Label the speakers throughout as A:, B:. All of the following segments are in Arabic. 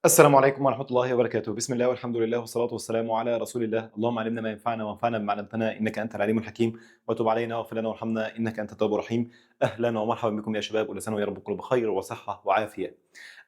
A: السلام عليكم ورحمة الله وبركاته، بسم الله والحمد لله والصلاة والسلام على رسول الله، اللهم علمنا ما ينفعنا وانفعنا بما علمتنا إنك أنت العليم الحكيم، وتب علينا واغفر لنا وارحمنا إنك أنت التواب الرحيم. أهلا ومرحبا بكم يا شباب، كل سنة ويا رب تكونوا بخير وصحة وعافية.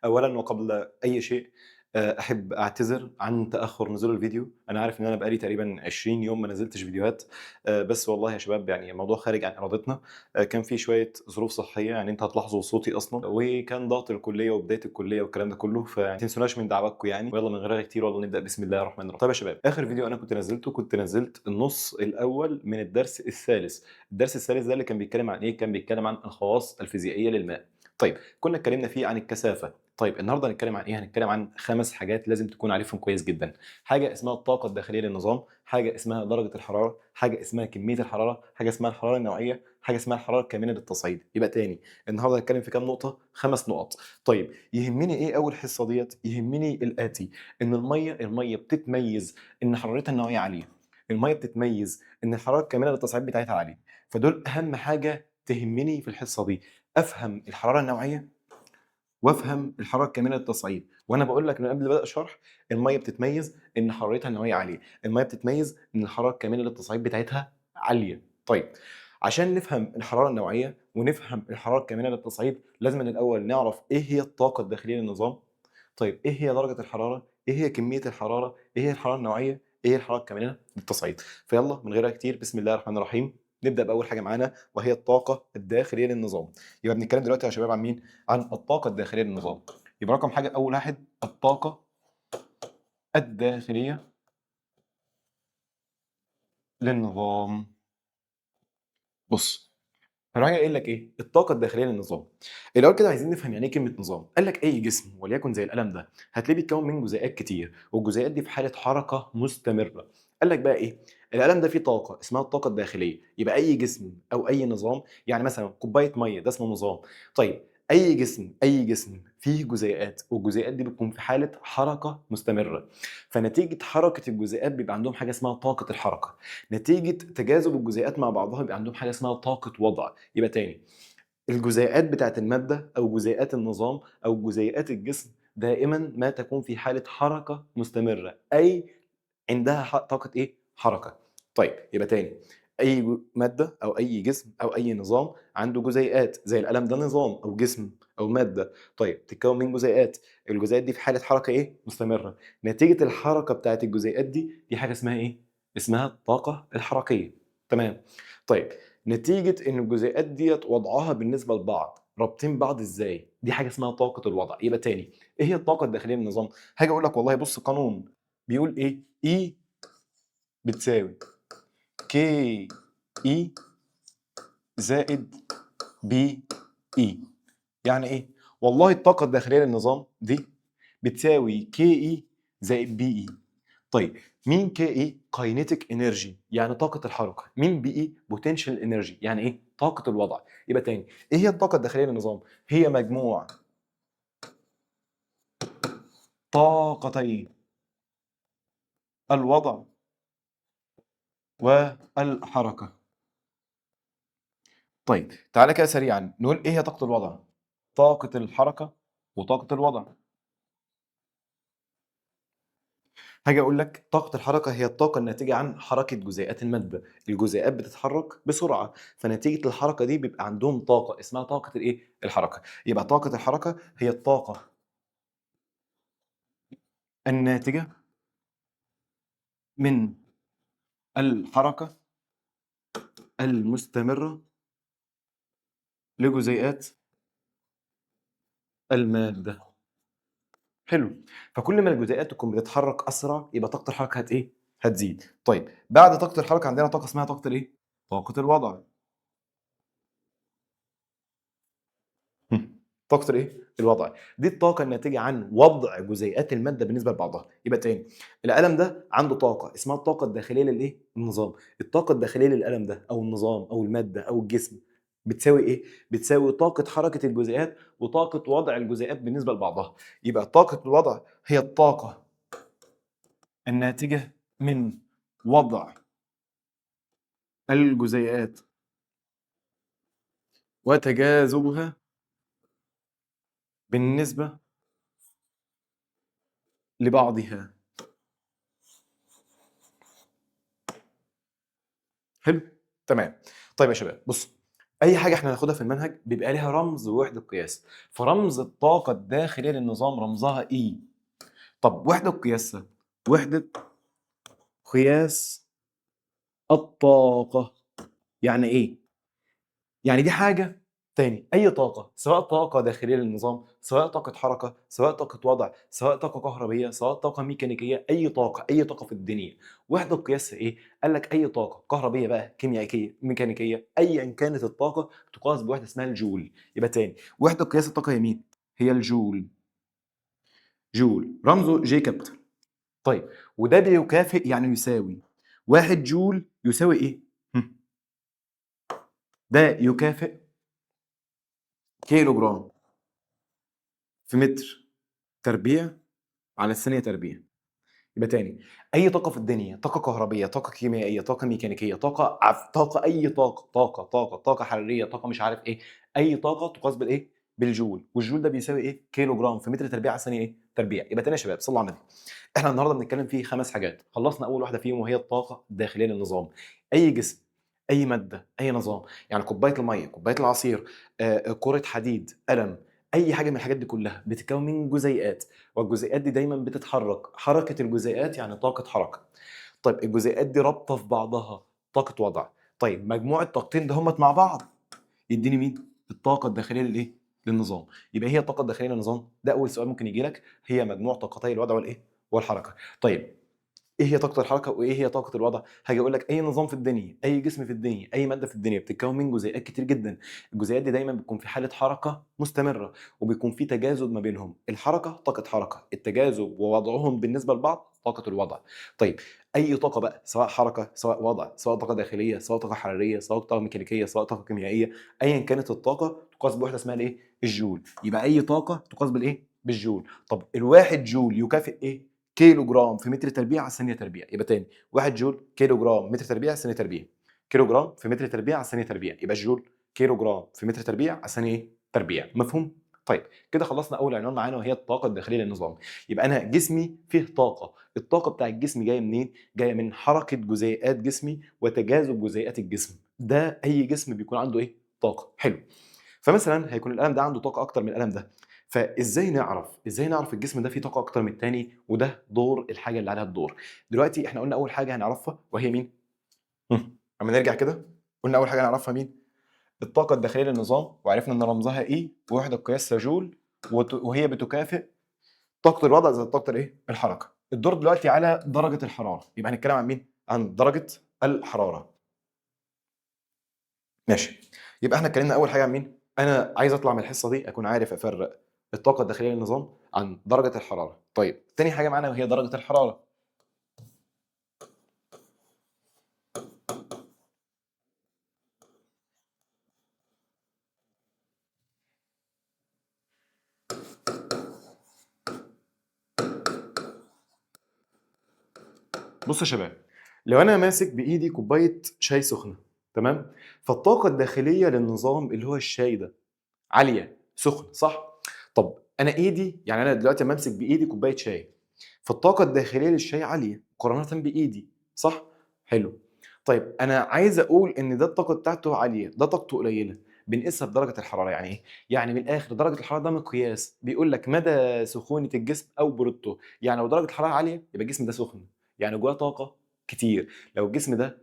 A: أولًا وقبل أي شيء أحب أعتذر عن تأخُّر نزول الفيديو، أنا عارف إن أنا بقى لي تقريبًا 20 يوم ما نزّلتش فيديوهات، بس والله يا شباب يعني الموضوع خارج عن إرادتنا، كان في شوية ظروف صحية يعني أنتم هتلاحظوا صوتي أصلًا، وكان ضغط الكُلّية وبداية الكُلّية والكلام ده كُلّه، فما تنسوناش من دعواتكم يعني، ويالّا من غير رغي كتير والّا نبدأ بسم الله الرحمن الرحيم. طيب يا شباب، آخر فيديو أنا كنت نزّلته كنت نزّلت النُص الأول من الدرس الثالث، الدرس الثالث ده اللي كان بيتكلم عن إيه، كان بيتكلم عن الخواص الفيزيائية للماء. طيب، كنا اتكلمنا فيه عن الكثافة. طيب النهارده هنتكلم عن إيه؟ هنتكلم عن 5 حاجات لازم تكون عارفهم كويس جدًا، حاجة اسمها الطاقة الداخلية للنظام، حاجة اسمها درجة الحرارة، حاجة اسمها كمية الحرارة، حاجة اسمها الحرارة النوعية، حاجة اسمها الحرارة الكامنة للتصعيد. يبقى تاني، النهارده هنتكلم في كام نقطة؟ 5 نقط. طيب يهمني إيه أول حصة ديّة؟ يهمني الآتي، إن المَيّة بتتميز إن حرارتها النوعية عالية، المَيّة بتتميز إن الحرارة الكامنة للتصعيد بتاعتها عالية، فدول أهم حاجة تهمني في الحصة دي، أفهم الحرارة النوعية وافهم الحراره الكامنه للتصعيد، وانا باقول لك من قبل ما ابدا الشرح الميه بتتميز ان حرارتها النوعيه عاليه، الميه بتتميز ان الحراره الكامنه للتصعيد بتاعتها عاليه. طيب عشان نفهم الحراره النوعيه ونفهم الحراره الكامنه للتصعيد لازم الاول نعرف ايه هي الطاقه الداخليه للنظام. طيب ايه هي درجه الحراره، ايه هي كميه الحراره، ايه هي الحراره النوعيه، ايه هي الحراره الكامنه للتصعيد. فيلا من غير كتير بسم الله الرحمن الرحيم، نبدا باول حاجه معانا وهي الطاقه الداخليه للنظام. يبقى بنتكلم دلوقتي يا شباب عن مين؟ عن الطاقة الداخلية للنظام. يبقى رقم حاجة أول واحد الطاقة الداخلية للنظام. بُص، فراح قايل لك إيه؟ الطاقة الداخلية للنظام. الأول كده عايزين نفهم يعني إيه كلمة نظام. قال لك أي جسم وليكن زي القلم ده، هتلاقيه بيتكون من جزيئات كتير، والجزيئات دي في حالة حركة مستمرة. قال لك بقى إيه؟ القلم ده فيه طاقة اسمها الطاقة الداخلية، يبقى أي جسم أو أي نظام يعني مثلًا كوباية مَيّة ده اسمه نظام. طيب أي جسم فيه جزيئات، والجزيئات دي بتكون في حالة حركة مستمرة. فنتيجة حركة الجزيئات بيبقى عندهم حاجة اسمها طاقة الحركة. نتيجة تجاذب الجزيئات مع بعضها بيبقى عندهم حاجة اسمها طاقة وضع. يبقى تاني، الجزيئات بتاعة المادة أو جزيئات النظام أو جزيئات الجسم دائمًا ما تكون في حالة حركة مستمرة، أي عندها طاقة إيه؟ حركة. طيب يبقى تاني، أي مادة أو أي جسم أو أي نظام عنده جزيئات، زي القلم ده نظام أو جسم أو مادة. طيب تتكون من جزيئات، الجزيئات دي في حالة حركة إيه؟ مستمرة. نتيجة الحركة بتاعة الجزيئات دي حاجة اسمها إيه؟ اسمها الطاقة الحركية. تمام. طيب نتيجة إن الجزيئات ديّة وضعها بالنسبة لبعض، رابطين بعض إزاي؟ دي حاجة اسمها طاقة الوضع. يبقى تاني، إيه هي الطاقة الداخلية للنظام؟ هاجي أقول لك والله بُص قانون بيقول إيه؟ E بتساوي KE زائد BE. يعني إيه؟ والله الطاقة الداخلية للنظام دي بتساوي KE زائد BE. طيب مين KE؟ kinetic energy يعني طاقة الحركة، مين BE؟ potential energy يعني إيه؟ طاقة الوضع. يبقى تاني، إيه هي الطاقة الداخلية للنظام؟ هي مجموع طاقتي الوضع والحركة. طيب تعالَ كده سريعًا نقول إيه هي طاقة الوضع؟ طاقة الحركة وطاقة الوضع. هاجي أقول لك طاقة الحركة هي الطاقة الناتجة عن حركة جزيئات المادة، الجزيئات بتتحرك بسرعة، فنتيجة الحركة دي بيبقى عندهم طاقة اسمها طاقة الإيه؟ الحركة. يبقى طاقة الحركة هي الطاقة الناتجة من الحركة المستمرة لجزيئات المادة. حلو، فكل ما الجزيئات تكون بتتحرك أسرع يبقى طاقة الحركة إيه؟ هتزيد. طيب بعد طاقة الحركة عندنا طاقة اسمها طاقة الإيه؟ طاقة الوضع. طاقة الإيه؟ الوضع. دي الطاقة الناتجة عن وضع جزيئات المادة بالنسبة لبعضها. يبقى تاني، القلم ده عنده طاقة اسمها الطاقة الداخلية للإيه؟ للنظام. الطاقة الداخلية للقلم ده أو النظام أو المادة أو الجسم بتساوي إيه؟ بتساوي طاقة حركة الجزيئات وطاقة وضع الجزيئات بالنسبة لبعضها. يبقى طاقة الوضع هي الطاقة الناتجة من وضع الجزيئات وتجاذبها بالنسبة لبعضها. حلو؟ تمام. طيب يا شباب بص، اي حاجه احنا هناخدها في المنهج بيبقى ليها رمز ووحده قياس. فرمز الطاقه الداخليه للنظام رمزها E. طب وحده قياسها وحده قياس الطاقه. يعني ايه؟ يعني دي حاجه تاني، اي طاقه، سواء طاقه داخليه للنظام، سواء طاقه حركه، سواء طاقه وضع، سواء طاقه كهربيه، سواء طاقه ميكانيكيه، اي طاقه، اي طاقه في الدنيا وحده قياسها ايه؟ قال لك اي طاقه كهربيه بقى، كيميائيه، ميكانيكيه، ايا كانت الطاقه تقاس بوحده اسمها الجول. يبقى تاني، وحده قياس الطاقه هي مين؟ هي الجول. جول رمزه جي كابيتال. طيب وده بيكافئ يعني يساوي 1 جول يساوي ايه؟ ده يكافئ كيلو جرام في متر تربيع على الثانية تربيع. يبقى تاني، أي طاقة في الدنيا، طاقة كهربية، طاقة كيميائية، طاقة ميكانيكية، طاقة أي طاقة حرارية، طاقة مش عارف إيه، أي طاقة تقاس بالإيه؟ بالجول، والجول ده بيساوي إيه؟ كيلو جرام في متر تربيع على الثانية إيه؟ تربيع. يبقى تاني يا شباب صلوا على النبي. إحنا النهارده بنتكلم في 5 حاجات، خلصنا أول واحدة فيهم وهي الطاقة الداخلية للنظام. أي جسم، أي مادة، أي نظام، يعني كوباية المَيّة، كوباية العصير، كرة حديد، قلم، أي حاجة من الحاجات دي كلها بتتكون من جزيئات، والجزيئات دي دايما بتتحرك. حركة الجزيئات يعني طاقة حركة. طيب الجزيئات دي رابطة في بعضها، طاقة وضع. طيب مجموع الطاقتين ده همت مع بعض يديني مين؟ الطاقة الداخلية للإيه؟ للنظام. يبقى هي الطاقة الداخلية للنظام، ده أول سؤال ممكن يجي لك، هي مجموع طاقتي الوضع والإيه؟ والحركة. طيب ايه هي طاقه الحركه وايه هي طاقه الوضع؟ هاجي اقول لك اي نظام في الدنيا، اي جسم في الدنيا، اي ماده في الدنيا بتتكون من جزيئات كتير جدا. الجزيئات دي دايما بتكون في حاله حركه مستمره، وبيكون في تجاذب ما بينهم. الحركه طاقه حركه، التجاذب ووضعهم بالنسبه لبعض طاقه الوضع. طيب اي طاقه بقى، سواء حركه، سواء وضع، سواء طاقه داخليه، سواء طاقه حراريه، سواء طاقه ميكانيكيه، سواء طاقه كيميائيه، ايا كانت الطاقه تقاس بوحده اسمها الايه؟ الجول. يبقى اي طاقه تقاس بالايه؟ بالجول. طب الواحد جول يكافئ ايه؟ كيلو جرام في متر تربيع على ثانيه تربيع. يبقى تاني، 1 جول كيلو جرام متر تربيع ثانيه تربيع. كيلو جرام في متر تربيع على ثانيه تربيع، يبقى الجول كيلو جرام في متر تربيع على ثانيه تربيع. مفهوم؟ طيب كده خلصنا اول عنوان معانا وهي الطاقه الداخليه للنظام. يبقى انا جسمي فيه طاقه، الطاقه بتاع الجسم جايه منين؟ جايه من حركه جزيئات جسمي وتجاذب جزيئات الجسم. ده اي جسم بيكون عنده ايه؟ طاقه. حلو. فمثلا هيكون القلم ده عنده طاقه اكتر من القلم ده. فازاي نعرف الجسم ده فيه طاقه اكتر من التاني؟ وده دور الحاجه اللي عليها الدور. دلوقتي احنا قلنا اول حاجه هنعرفها وهي مين؟ اما نرجع كده، قلنا اول حاجه هنعرفها مين؟ الطاقه الداخليه للنظام، وعرفنا ان رمزها ايه ووحده قياسها جول، وهي بتكافئ طاقه الوضع زي طاقه الايه؟ الحركه. الدور دلوقتي على درجه الحراره، يبقى هنتكلم عن مين؟ عن درجه الحراره. ماشي. يبقى احنا اتكلمنا اول حاجه عن مين؟ انا عايز اطلع من الحصه دي اكون عارف افرق الطاقه الداخليه للنظام عن درجه الحراره. طيب تاني حاجه معانا وهي درجه الحراره. بص يا شباب، لو انا ماسك بايدي كوبايه شاي سخنه، تمام؟ فالطاقه الداخليه للنظام اللي هو الشاي ده عاليه، سخن، صح؟ طب انا ايدي، يعني انا دلوقتي لما امسك بايدي كوبايه شاي، فالطاقه الداخليه للشاي عاليه مقارنه بايدي، صح؟ حلو. طيب انا عايز اقول ان ده الطاقه بتاعته عاليه، ده طاقته قليله، بنقيسها بدرجه الحراره. يعني ايه؟ يعني من الاخر درجه الحراره ده مقياس بيقول لك مدى سخونه الجسم او برودته. يعني لو درجه الحراره عاليه يبقى الجسم ده سخن، يعني جواه طاقه كتير. لو الجسم ده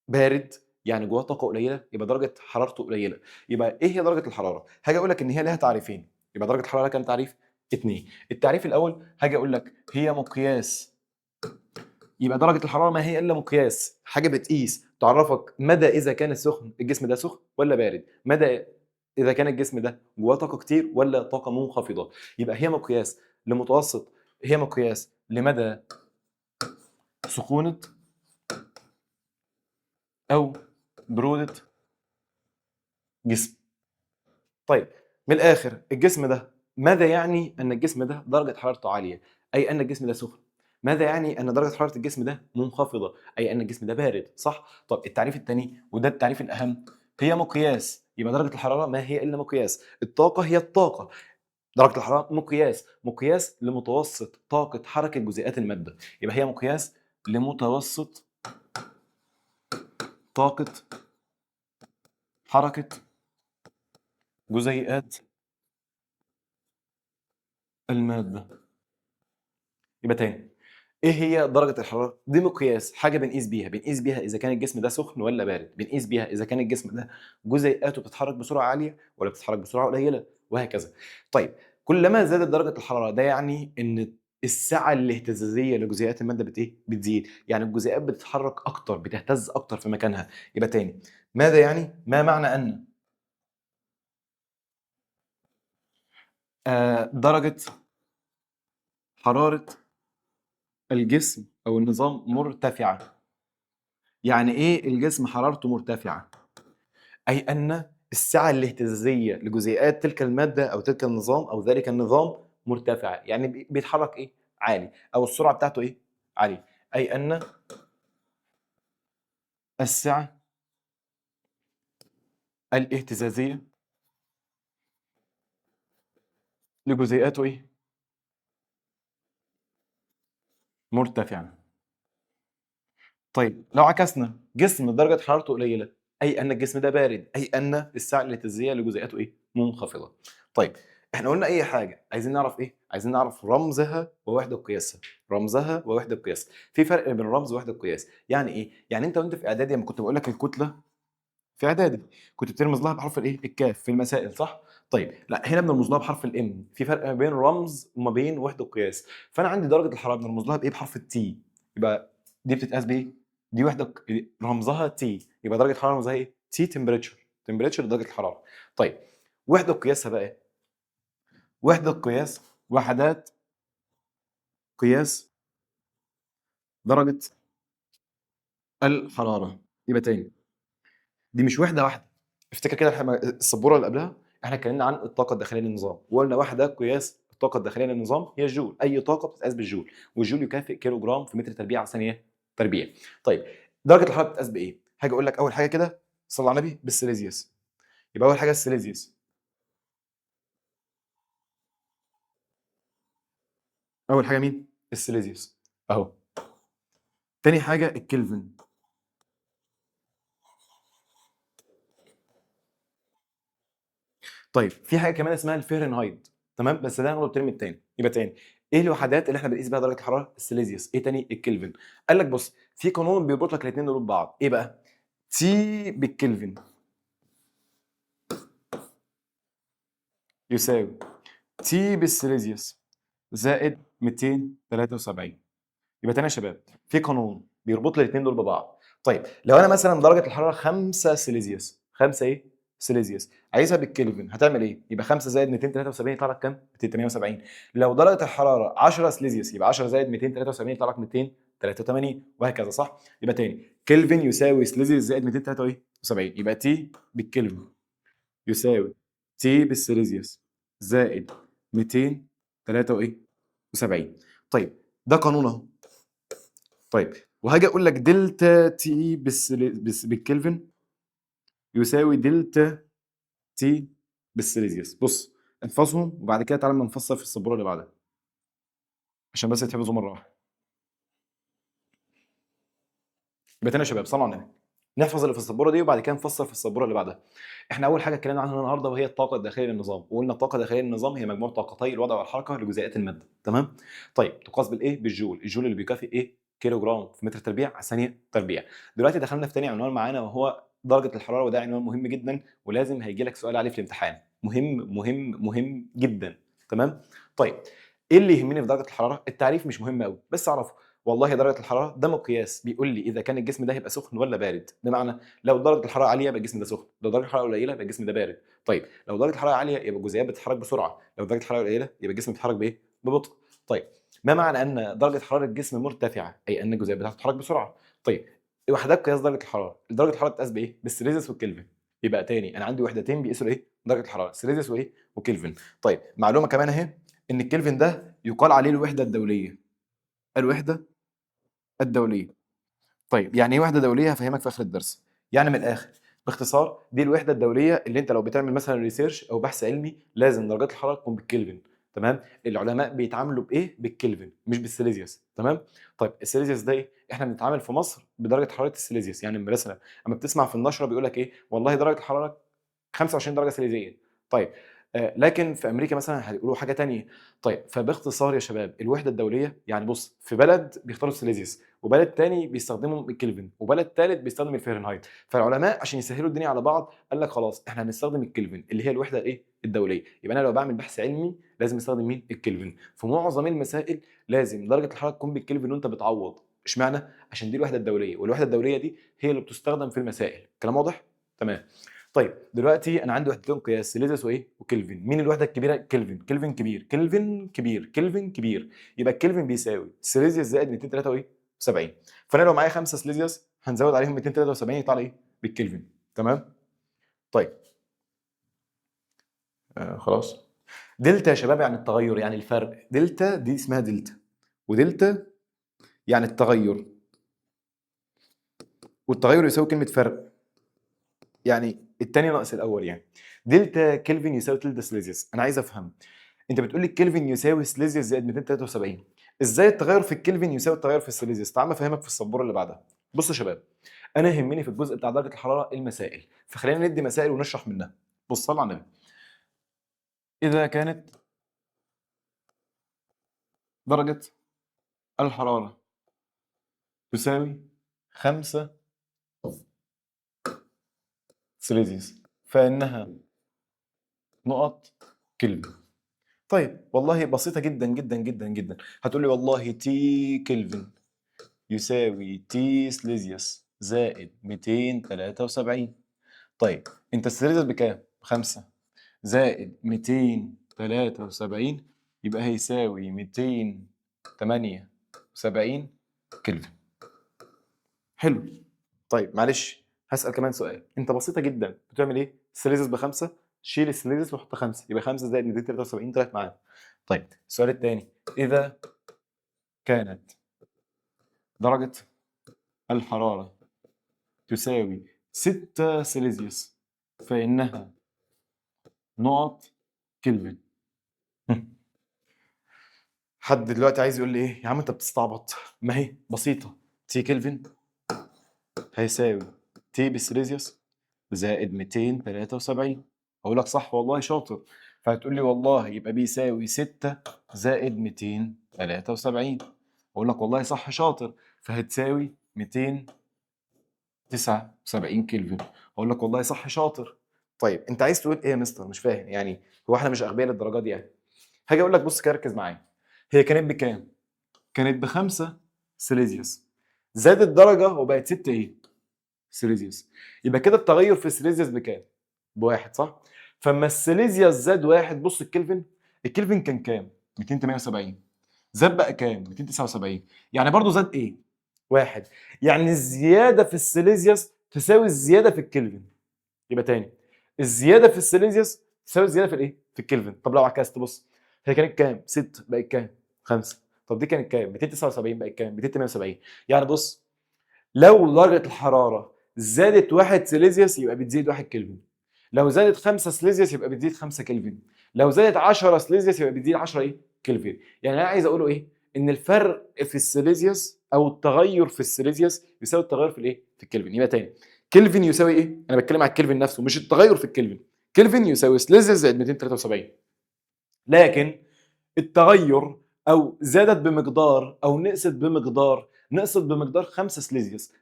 A: بارد يعني جواه طاقه قليله يبقى درجه حرارته قليله. يبقى ايه هي درجه الحراره؟ هاجي اقول لك ان هي لها تعريفين. يبقى درجه الحراره لها كام تعريف؟ اتنين. التعريف الاول هاجي اقول لك هي مقياس. يبقى درجه الحراره ما هي الا مقياس، حاجه بتقيس تعرفك مدى اذا كان السخن الجسم ده سخن ولا بارد، مدى اذا كان الجسم ده جواه طاقه كتير ولا طاقه منخفضه. يبقى هي مقياس لمتوسط، هي مقياس لمدى سخونه او بروده جسم. طيب من الاخر الجسم ده، ماذا يعني ان الجسم ده درجه حرارته عاليه؟ اي ان الجسم ده سخن. ماذا يعني ان درجه حراره الجسم ده منخفضه؟ اي ان الجسم ده بارد، صح؟ طب التعريف الثاني وده التعريف الاهم، هي مقياس. يبقى درجه الحراره ما هي الا مقياس، الطاقه هي الطاقه. درجة الحرارة مقياس لمتوسط طاقة حركة جزيئات المادة، يبقى هي مقياس لمتوسط طاقة حركة جزيئات المادة. يبقى تاني، إيه هي درجة الحرارة؟ دي مقياس، حاجة بنقيس بيها إذا كان الجسم ده سخن والّا بارد، بنقيس بيها إذا كان الجسم ده جزيئاته بتتحرك بسرعة عالية والّا بتتحرك بسرعة قليلة، وهكذا. طيب، كلما زادت درجة الحرارة ده يعني إن السعة الاهتزازية لجزيئات المادة بتزيد، يعني الجزيئات بتتحرك أكتر، بتهتز أكتر في مكانها. يبقى تاني، ماذا يعني؟ ما معنى أن درجة حرارة الجسم أو النظام مرتفعة. يعني إيه الجسم حرارته مرتفعة؟ أي أن السعة الاهتزازية لجزيئات تلك المادة أو تلك النظام أو ذلك النظام مرتفعة، يعني بيتحرك إيه؟ عالي، أو السرعة بتاعته إيه؟ عالية. أي أن السعة الاهتزازية لجزيئاته إيه؟ مرتفعة. طيب، لو عكسنا جسم درجة حرارته قليلة، أي أن الجسم ده بارد، أي أن السعة الاهتزازية لجزيئاته إيه؟ منخفضة. طيب، إحنا قلنا أي حاجة عايزين نعرف إيه؟ عايزين نعرف رمزها ووحدة قياسها، رمزها ووحدة قياسها. في فرق بين الرمز ووحدة القياس، يعني إيه؟ يعني أنت وأنت في إعدادي لما كنت باقول لك الكتلة في إعدادي، كنت بترمز لها بحرف الإيه؟ الكاف في المسائل، صح؟ طيب، لأ هنا بنرمز لها بحرف الإم، في فرق ما بين رمز وما بين وحدة قياس. فأنا عندي درجة الحرارة بنرمز لها بإيه؟ بحرف التي. يبقى دي بتتقاس بإيه؟ دي وحدة رمزها تي، يبقى درجة الحرارة رمزها إيه؟ تي temperature، temperature درجة الحرارة. طيب، وحدة قياسها بقى إيه؟ وحدة قياس وحدات قياس درجة الحرارة. يبقى تاني، دي مش وحدة واحدة. افتكر كده السبورة اللي قبلها احنا اتكلمنا عن الطاقة الداخلية للنظام، وقلنا وحدة قياس الطاقة الداخلية للنظام هي الجول، أي طاقة بتتقاس بالجول، والجول يكافئ كيلو جرام في متر تربيع على ثانية تربيع. طيب، درجة الحرارة بتتقاس بإيه؟ هاجي أقول لك أول حاجة كده، صلى على النبي، بالسيليزيوس. يبقى أول حاجة السيليزيوس، أول حاجة مين؟ السيليزيوس أهو. تاني حاجة الكلفن. طيب، في حاجه كمان اسمها الفahrenheit، تمام، بس ده هناخده الترم الثاني. يبقى تاني، ايه الوحدات اللي احنا بنقيس بيها درجه الحراره؟ السيليزيوس. ايه تاني؟ الكلفن. قال لك بص، في قانون بيربط لك الاثنين دول ببعض، ايه بقى؟ تي بالكلفن يساوي تي بالسيليزيوس زائد 273. يبقى تاني يا شباب، في قانون بيربط لي الاثنين دول ببعض. طيب، لو انا مثلا درجه الحراره 5 سيليزيوس، 5 ايه؟ سيليزيوس، عايزها بالكلفن، هتعمل ايه؟ يبقى 5 زائد 273 يطلع لك كام؟ 278. لو درجه الحراره 10 سيليزيوس، يبقى 10 زائد 273 يطلع لك 283، وهكذا، صح؟ يبقى تاني، كلفن يساوي سيليزيوس زائد 273، يبقى تي بالكلفن يساوي تي بالسيليزيوس زائد 273. طيب، ده قانون اهو. طيب، وهاجي اقول لك دلتا تي بالكلفن يساوي دلتا تي بالسيليزيوس. بص، احفظهم وبعد كده تعالى نفصل في السبوره اللي بعدها عشان بس يتحفظوا مره واحده. يبقى تاني يا شباب، صلوا على النبي، نحفظ اللي في السبوره دي وبعد كده نفصل في السبوره اللي بعدها. احنا اول حاجه اتكلمنا عنها النهارده وهي الطاقه الداخليه للنظام، وقلنا الطاقه الداخليه للنظام هي مجموع طاقتي الوضع والحركه لجزيئات الماده، تمام؟ طيب، تقاس بالايه؟ بالجول، الجول اللي بيكافئ ايه؟ كيلو جرام في متر تربيع على ثانيه تربيع. دلوقتي دخلنا في تاني عنوان معانا وهو درجه الحراره، وده عنوان مهم جدا ولازم هيجي لك سؤال عليه في الامتحان، مهم جدا، تمام؟ طيب، ايه اللي يهمني في درجه الحراره؟ التعريف مش مهم قوي، بس اعرفه، والله درجه الحراره ده مقياس بيقول لي اذا كان الجسم ده هيبقى سخن ولا بارد. بمعنى لو درجه الحراره عاليه يبقى الجسم ده سخن، لو درجه الحراره قليله يبقى الجسم ده بارد. طيب، لو درجه الحراره عاليه يبقى الجزيئات بتتحرك بسرعه، لو درجه الحراره قليله يبقى الجسم بيتحرك بايه؟ ببطء. طيب، ما معنى ان درجه حراره الجسم مرتفعه؟ اي ان الجزيئات بتتحرك بسرعه. طيب، وحدات قياس درجه الحراره، درجه الحراره بتقاس بايه؟ بالسيليزيوس والكلفن. يبقى تاني، انا عندي وحدتين بيقيسوا ايه؟ درجه الحراره، سيليزيوس وايه؟ وكلفن. طيب، معلومه كمان اهي، ان الكلفن ده يقال عليه الوحده الدوليه، الوحده الدوليه. طيب، يعني ايه وحده دوليه؟ هفهمك في اخر الدرس. يعني من الاخر، باختصار دي الوحده الدوليه اللي انت لو بتعمل مثلا ريسيرش او بحث علمي لازم درجات الحراره تكون بالكلفن. تمام. العلماء بيتعاملوا بايه؟ بالكلفن مش بالسيليزيوس. تمام. طيب السيليزيوس ده ايه؟ احنا بنتعامل في مصر بدرجه حراره السيليزيوس. يعني مثلا اما بتسمع في النشره بيقول لك ايه؟ والله درجه الحراره 25 درجه سيليزيه. طيب لكن في امريكا مثلا هيقولوا حاجه تانية. طيب فباختصار يا شباب الوحده الدوليه يعني بص في بلد بيختاروا السيليزيوس وبلد تاني بيستخدموا الكلفن وبلد تالت بيستخدم الفahrenheit. فالعلماء عشان يسهلوا الدنيا على بعض قال لك خلاص احنا هنستخدم الكلفن اللي هي الوحده الايه الدوليه. يبقى انا لو بعمل بحث علمي لازم استخدم مين؟ الكلفن. في معظم المسائل لازم درجه الحراره تكون بالكلفن وانت بتعوض. اشمعنى؟ عشان دي الوحده الدوليه والوحده الدوليه دي هي اللي بتستخدم في المسائل. كلام واضح؟ تمام. طيب دلوقتي انا عندي وحدتين قياس سيليزيوس وايه وكلفن. مين الوحده الكبيره؟ كلفن. كلفن كبير، كلفن كبير، كلفن كبير. يبقى الكلفن بيساوي سيليزيوس زائد 273. فانا لو معايا 5 سيليزيوس هنزود عليهم 273 يطلع ايه؟ بالكلفن. تمام. طيب خلاص. دلتا يا شباب يعني التغير، يعني الفرق. دلتا دي اسمها دلتا، ودلتا يعني التغير، والتغير يساوي كلمه فرق، يعني الثاني ناقص الاول. يعني دلتا كلفن يساوي تلتا سيليزيوس. انا عايز افهم، انت بتقول لي الكلفن يساوي سيليزيوس زائد 273، ازاي التغير في الكلفن يساوي التغير في السيليزيوس؟ تعال افهمك في السبوره اللي بعدها. بص يا شباب انا يهمني في الجزء بتاع درجه الحراره المسائل، فخلينا ندي مسائل ونشرح منها. بص صل على النبي. اذا كانت درجه الحراره تساوي 5 سيليزيوس فانها نقط كلفن. طيب والله بسيطه جدا جدا جدا جدا. هتقول لي والله تي كلفن يساوي تي سليزيوس زائد 273. طيب انت السليزيوس بكام؟ 5 زائد 273 يبقى هيساوي 278 كلفن. حلو. طيب معلش هسأل كمان سؤال. انت بسيطة جدا بتعمل ايه؟ السليزيوس بخمسة، شيل السليزيوس وحط 5 يبقى 5 زائد 273 طلعت معانا. طيب السؤال الثاني، إذا كانت درجة الحرارة تساوي 6 سيليزيوس فإنها نقط كلفن. حد دلوقتي عايز يقول لي ايه يا عم انت بتستعبط؟ ما هي بسيطة. تي كلفن هيساوي تي بسيليزيوس زائد 273. اقول لك صح والله شاطر. فهتقول لي والله يبقى بيساوي 6 زائد 273. اقول لك والله صح شاطر. فهتساوي 279 كلفن. اقول لك والله صح شاطر. طيب انت عايز تقول ايه يا مستر؟ مش فاهم يعني. هو احنا مش اغبياء للدرجه دي يعني؟ هاجي اقول لك بص كده ركز معايا. هي كانت بكام؟ كانت بخمسة سيليزيوس، زادت درجة وبقت 6 ايه؟ سيليزيوس. يبقى كده التغير في السيليزيوس بكام؟ بواحد صح؟ فاما السيليزيوس زاد واحد بص الكلفن، الكلفن كان كام؟ 278. زاد بقى كام؟ 279. يعني برضو زاد ايه؟ واحد. يعني الزيادة في السيليزيوس تساوي الزيادة في الكلفن. يبقى تاني الزيادة في السيليزيوس تساوي الزيادة في الايه؟ في الكلفن. طب لو عكست بص، هي كانت كام؟ 6 بقت كام؟ 5. طب دي كانت كام؟ 279 بقت كام؟ 278. يعني بص لو درجة الحرارة زادت 1 سيليزيوس يبقى بتزيد 1 كلفن. لو زادت 5 سيليزيوس يبقى بتزيد 5 كلفن. لو زادت 10 سيليزيوس يبقى بتزيد 10 ايه؟ كلفن. يعني انا عايز اقوله ايه؟ ان الفرق في السيليزيوس او التغير في السيليزيوس يساوي التغير في الايه؟ في الكلفن. يبقى تاني كلفن يساوي ايه؟ انا بتكلم على الكلفن نفسه مش التغير في الكلفن. كلفن يساوي سيليزيوس زائد 273. لكن التغير او زادت بمقدار او نقصت بمقدار، نقصت بمقدار 5 سليزيوس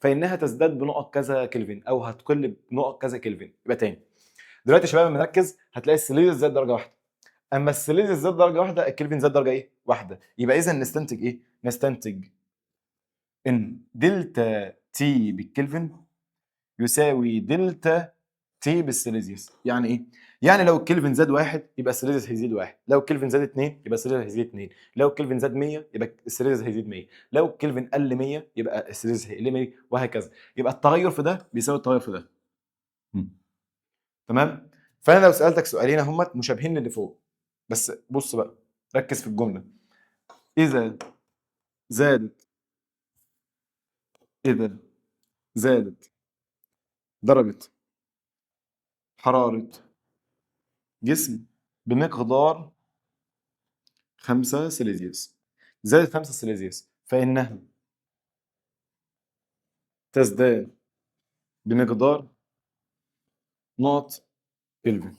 A: فانها تزداد بنقط كذا كلفن او هتقل بنقط كذا كلفن. يبقى تاني دلوقتي يا شباب لما نركز هتلاقي السليزيوس زاد درجه واحده. اما السليزيوس زاد درجه واحده الكلفن زاد درجه ايه؟ واحده. يبقى اذا نستنتج ايه؟ نستنتج ان دلتا تي بالكلفن يساوي دلتا تي بالسيليزيوس. يعني ايه؟ يعني لو الكلفن زاد 1 يبقى السيليزيوس هيزيد 1، لو الكلفن زاد 2 يبقى السيليزيوس هيزيد 2، لو الكلفن زاد 100 يبقى السيليزيوس هيزيد 100، لو الكلفن قل 100 يبقى السيليزيوس هيقل 100 وهكذا. يبقى التغير في ده بيساوي التغير في ده. تمام؟ فانا لو سالتك سؤالين هم مشابهين للي فوق، بس بص بقى ركز في الجمله. اذا زادت اذا زادت درجة حرارة جسم بمقدار 5 سيليزيوس، زادت 5 سيليزيوس فإنها تزداد بمقدار نقط كلفن.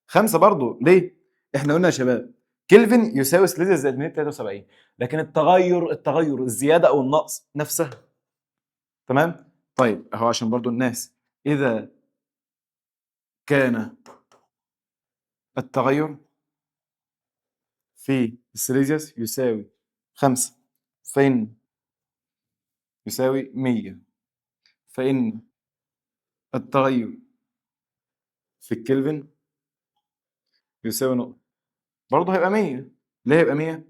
A: 5 برضه ليه؟ احنا قلنا يا شباب كلفن يساوي سيليزيوس زائد 273، لكن التغير الزيادة أو النقص نفسها. تمام؟ طيب أهو عشان برضه الناس، إذا كان التغير في السيليزيوس يساوي 5 فإن يساوي 100، فإن التغير في الكلفن يساوي نقطة. برضه هيبقى 100. ليه هيبقى 100؟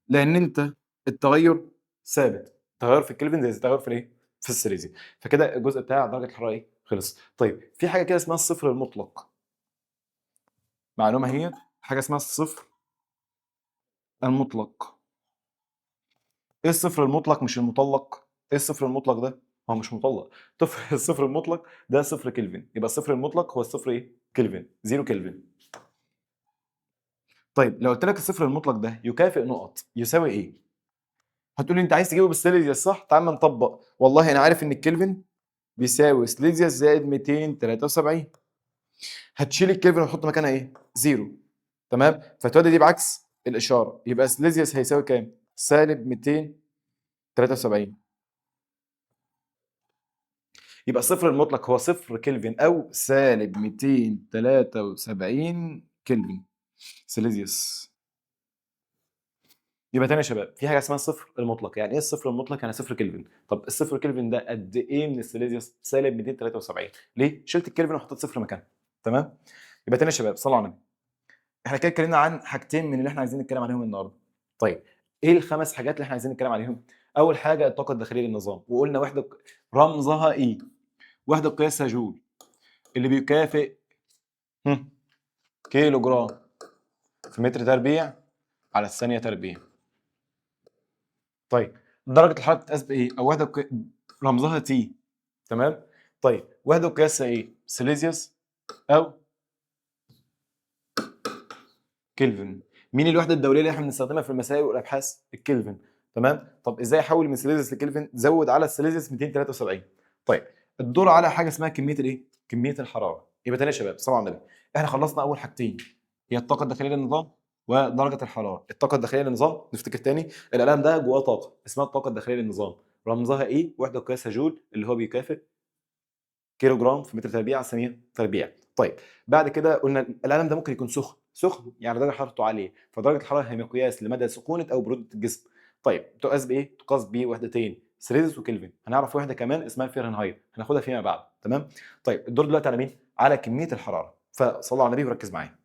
A: لأن أنت التغير ثابت، التغير في الكلفن زي التغير في الايه؟ في السيليزيوس، فكده الجزء بتاع درجة الحرارة ايه؟ خلص. طيب في حاجة كده اسمها الصفر المطلق. معلومة هي حاجة اسمها الصفر المطلق. ايه الصفر المطلق مش المطلق؟ ايه الصفر المطلق ده؟ هو مش مطلق. الصفر المطلق ده صفر كلفن، يبقى الصفر المطلق هو الصفر ايه؟ كلفن، 0 كلفن. طيب لو قلت لك الصفر المطلق ده يكافئ نقط يساوي ايه؟ هتقول لي انت عايز تجيبه بالسيليزيوس صح؟ تعال ما نطبق. والله انا عارف ان الكلفن بيساوي سيليزيوس زائد 273. هتشيل الكلفن وتحط مكانها ايه؟ 0. تمام؟ فتودي دي بعكس الاشاره، يبقى سيليزيوس هيساوي كام؟ سالب 273. يبقى الصفر المطلق هو صفر كلفن او سالب 273 كلفن سيليزيوس. يبقى تاني يا شباب في حاجه اسمها الصفر المطلق. يعني ايه الصفر المطلق؟ يعني صفر كلفن. طب الصفر كلفن ده قد ايه من السيليزيوس؟ سالب 273. ليه؟ شلت الكلفن وحطيت صفر مكانها. تمام؟ يبقى تاني يا شباب صلوا على النبي. احنا كده اتكلمنا عن حاجتين من اللي احنا عايزين نتكلم عليهم النهارده. طيب ايه الخمس حاجات اللي احنا عايزين نتكلم عليهم؟ اول حاجه الطاقه الداخليه للنظام، وقلنا وحده رمزها ايه؟ وحده قياسها جول، اللي بيكافئ كيلو جرام في متر تربيع على الثانيه تربيع. طيب درجه الحراره بتتقاس بايه؟ او رمزها تي. تمام؟ طيب وحده قياسها ايه؟ سيليزيوس او كلفن. مين الوحده الدوليه اللي احنا بنستخدمها في المسائل والابحاث؟ الكلفن. تمام؟ طب ازاي احول من سيليزيوس لكلفن؟ زود على السيليزيوس 273. طيب الدور على حاجه اسمها كميه الايه؟ كميه الحراره. يبقى تاني يا شباب صلوا على النبي، احنا خلصنا اول حاجتين، هي الطاقه الداخليه للنظام ودرجه الحراره. الطاقه الداخليه للنظام نفتكر تاني، القلم ده جواه طاقه اسمها الطاقه الداخليه للنظام، رمزها ايه؟ وحده قياسها جول، اللي هو بيكافئ كيلو جرام في متر تربيع على ثانيه تربيع. طيب بعد كده قلنا القلم ده ممكن يكون سخن يعني درجه حرارته عاليه، فدرجه الحراره هي مقياس لمدى سخونه او بروده الجسم. طيب تقاس بايه؟ تقاس بوحدتين سيليزيوس وكلفن. هنعرف وحده كمان اسمها فahrenheit هناخدها فيما بعد. تمام؟ طيب الدور دلوقتي على مين؟ على كميه الحراره، فصلوا على النبي وركز معايا.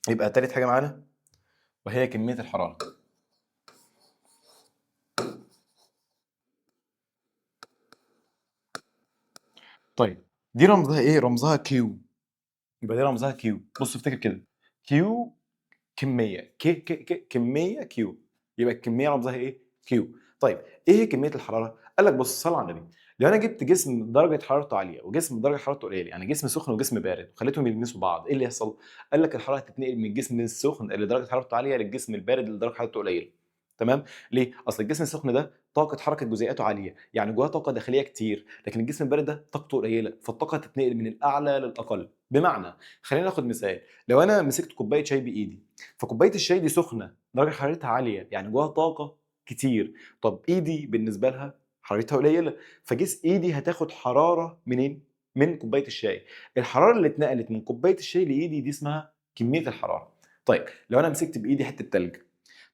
A: يبقى تالت حاجه معانا وهي كميه الحراره. طيب دي رمزها ايه؟ رمزها كيو. يبقى دي رمزها كيو. بص افتكر كده، كيو كميه، كميه كيو. يبقى الكميه رمزها ايه؟ كيو. طيب ايه هي كميه الحراره؟ قال لك بص صل على النبي، لو انا جبت جسم درجه حرارته عاليه وجسم درجه حرارته قليله، يعني جسم سخن وجسم بارد وخليتهم يلمسوا بعض، ايه اللي يحصل؟ قال لك الحراره هتتنقل من الجسم السخن اللي درجه حرارته عاليه للجسم البارد اللي درجه حرارته قليله. تمام؟ ليه؟ اصل الجسم السخن ده طاقه حركه جزيئاته عاليه، يعني جواه طاقه داخليه كتير، لكن الجسم البارد ده طاقته قليله، فالطاقه هتتنقل من الاعلى للاقل. بمعنى خلينا ناخد مثال، لو انا مسكت كوبايه شاي بايدي، فكوبايه الشاي دي سخنه درجه حرارتها عاليه يعني جواها طاقه كتير، طب ايدي بالنسبه لها حرارتها قليله، فجس ايدي هتاخد حراره منين؟ من كوبايه الشاي. الحراره اللي اتنقلت من كوبايه الشاي لايدي دي اسمها كميه الحراره. طيب لو انا مسكت بايدي حته تلج،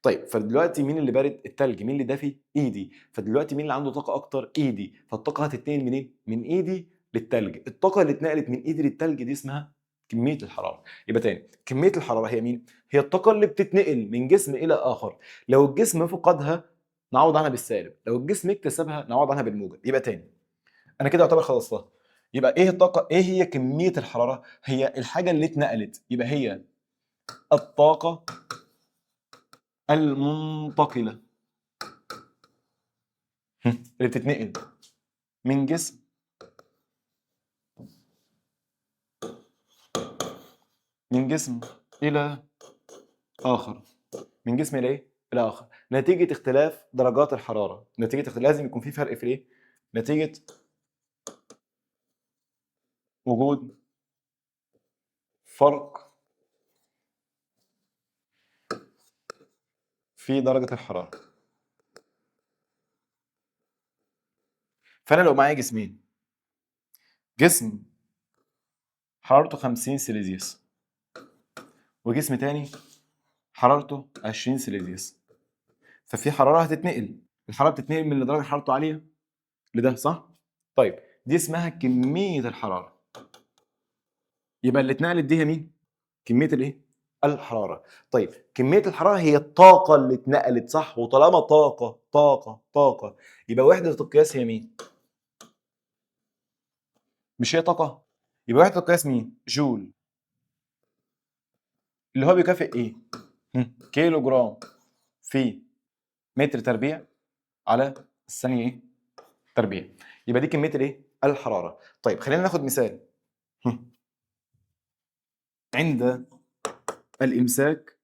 A: طيب فدلوقتي مين اللي بارد؟ التلج. مين اللي دافي؟ ايدي. فدلوقتي مين اللي عنده طاقه اكتر؟ ايدي. فالطاقه هتتنقل منين؟ من ايدي للتلج. الطاقه اللي اتنقلت من ايدي للتلج دي اسمها كميه الحراره. يبقى تاني كميه الحراره هي مين؟ هي الطاقه اللي بتتنقل من جسم الى اخر، لو الجسم فقدها نعوض عنها بالسالب، لو الجسم اكتسبها نعوض عنها بالموجب. يبقى تاني انا كده اعتبر خلصتها. يبقى ايه الطاقه؟ ايه هي كميه الحراره؟ هي الحاجه اللي اتنقلت، يبقى هي الطاقه المنتقلة اللي بتتنقل من جسم إلى آخر، من جسم إلى إيه؟ إلى آخر، نتيجة اختلاف درجات الحرارة، لازم يكون في فرق في الإيه؟ نتيجة وجود فرق في درجة الحرارة. فأنا لو معايا جسمين، جسم حرارته 50 سيليزيوس وجسم تاني حرارته 20 سيليزيوس، ففي حرارة هتتنقل، الحرارة بتتنقل من اللي درجة حرارته عالية لده، صح؟ طيب دي اسمها كمية الحرارة. يبقى اللي اتنقلت دي هي مين؟ كمية الايه؟ الحرارة. طيب كمية الحرارة هي الطاقة اللي اتنقلت، صح؟ وطالما طاقة يبقى وحدة القياس هي مين؟ مش هي طاقة؟ يبقى وحدة القياس مين؟ جول، اللي هو بيكافئ ايه؟ كيلو جرام في متر تربيع على الثانية ايه؟ تربيع. يبقى دي كمية الايه؟ الحرارة. طيب خلينا ناخد مثال. عند الإمساك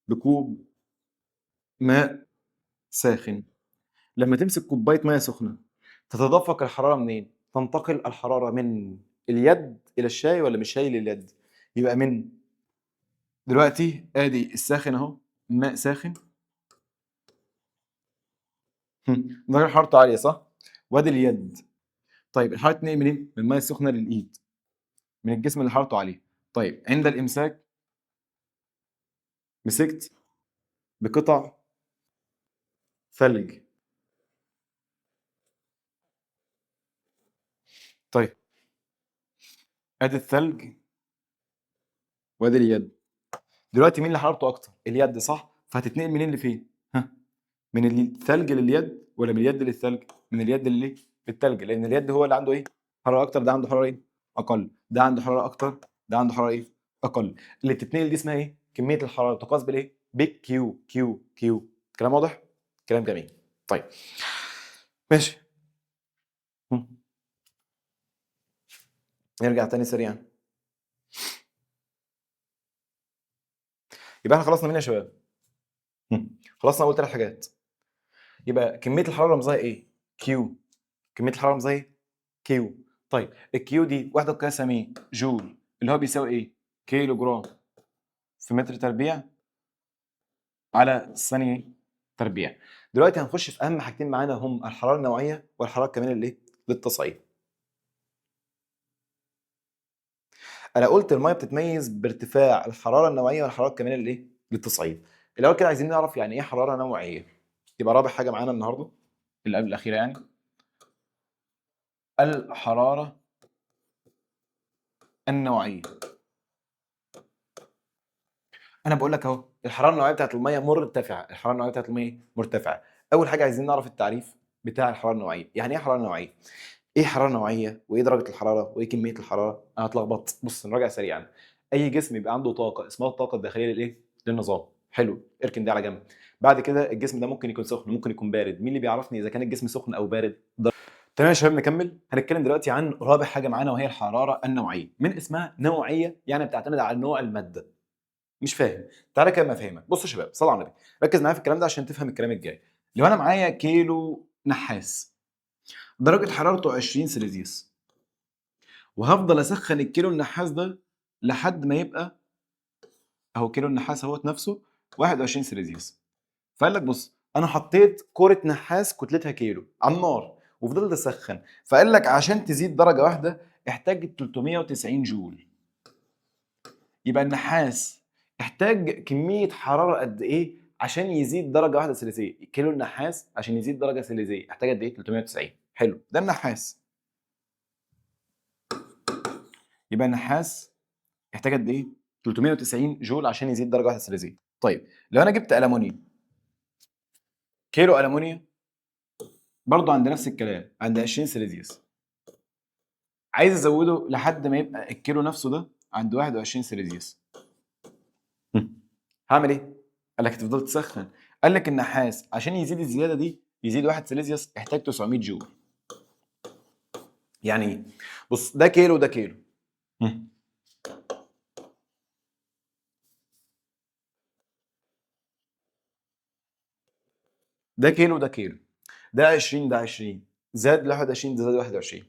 A: بكوب ماء ساخن، لما تمسك كوباية ماء سخنة تتدفق الحرارة منين؟ تنتقل الحرارة من اليد إلى الشاي ولا من الشاي لليد؟ يبقى من دلوقتي ادي الساخن اهو، ماء ساخن درجة حرارته عالية، صح؟ وادي اليد. طيب الحرارة تنقل منين؟ من الماء السخنة للإيد، من الجسم اللي حرارته عالية. طيب عند الإمساك مسكت بقطع ثلج. طيب ادي الثلج وادي اليد. دلوقتي مين اللي حرارته اكتر؟ اليد، صح؟ فهتتنقل منين لفين؟ ها؟ من الثلج لليد ولا من اليد للثلج؟ من اليد للثلج، لان اليد هو اللي عنده ايه؟ حراره اكتر، ده عنده حراره ايه؟ اقل، ده عنده حراره اكتر، ده عنده حراره ايه؟ اقل. اللي بتتنقل دي اسمها ايه؟ كميه الحراره تقاس بالايه؟ بالكيو. كيو. كلام واضح؟ كلام جميل. طيب ماشي. نرجع تاني سريعا. يبقى احنا خلصنا منين يا شباب؟ خلصنا اول ثلاث حاجات. يبقى كميه الحراره رمزها ايه؟ كيو. كميه الحراره رمزها ايه؟ كيو. طيب الكيو دي وحده قياسها مين؟ جول، اللي هو بيساوي ايه؟ كيلو جرام في متر تربيع على الثانيه تربيع. دلوقتي هنخش في اهم حاجتين معانا، هم الحراره النوعيه والحراره كمان الايه؟ للتصعيد. انا قلت الميه بتتميز بارتفاع الحراره النوعيه والحراره كمان الايه؟ للتصعيد. الاول كده عايزين نعرف يعني ايه حراره نوعيه. يبقى رابع حاجه معانا النهارده اللي قبل الاخيره يعني الحراره النوعيه. انا بقول لك اهو الحراره النوعيه بتاعت الميه مرتفعه، الحراره النوعيه بتاعت الميه مرتفعه. اول حاجه عايزين نعرف التعريف بتاع الحراره النوعيه. يعني ايه حراره نوعيه؟ ايه حراره نوعيه وايه درجه الحراره وايه كميه الحراره؟ انا اتلخبطت. بص نراجع سريعا. اي جسم يبقى عنده طاقه اسمها الطاقه الداخليه للايه؟ للنظام. حلو، اركن ده على جنب. بعد كده الجسم ده ممكن يكون سخن ممكن يكون بارد. مين اللي بيعرفني اذا كان الجسم سخن او بارد؟ تمام يا شباب نكمل. هنتكلم دلوقتي عن رابع حاجه معانا وهي الحراره النوعيه. من اسمها نوعيه يعني بتعتمد على نوع الماده. مش فاهم؟ تعالى كده افهمك. بص يا شباب صلوا على النبي، ركز معايا في الكلام ده عشان تفهم الكلام الجاي. لو انا معايا كيلو نحاس درجه حرارته 20 سيليزيوس، وهفضل اسخن الكيلو النحاس ده لحد ما يبقى اهو كيلو النحاس اهوت نفسه 21 سيليزيوس. فقال لك بص انا حطيت كوره نحاس كتلتها كيلو على النار وفضلت اسخن، فقال لك عشان تزيد درجه واحده احتاج 390 جول. يبقى النحاس احتاج كميه حراره قد ايه عشان يزيد درجه واحده سيليزيه؟ كيلو النحاس عشان يزيد درجه سيليزيه احتاج قد ايه؟ 390. حلو، ده النحاس. يبقى النحاس يحتاج قد ايه؟ 390 جول عشان يزيد درجه واحده سيليزيه. طيب لو انا جبت المونيوم، كيلو المونيوم برضه عند نفس الكلام عند 20 سيليزيوس، عايز ازوده لحد ما يبقى الكيلو نفسه ده عند 21 سيليزيوس. هعمل ايه؟ قال لك تفضل تسخن. قال لك النحاس عشان يزيد الزياده دي، يزيد 1 سيليزيوس، يحتاج 900 جول. يعني ايه؟ بص، ده كيلو وده كيلو. هم. ده كيلو وده كيلو، ده 20 ده 20، زاد ل 21 ده زاد 21.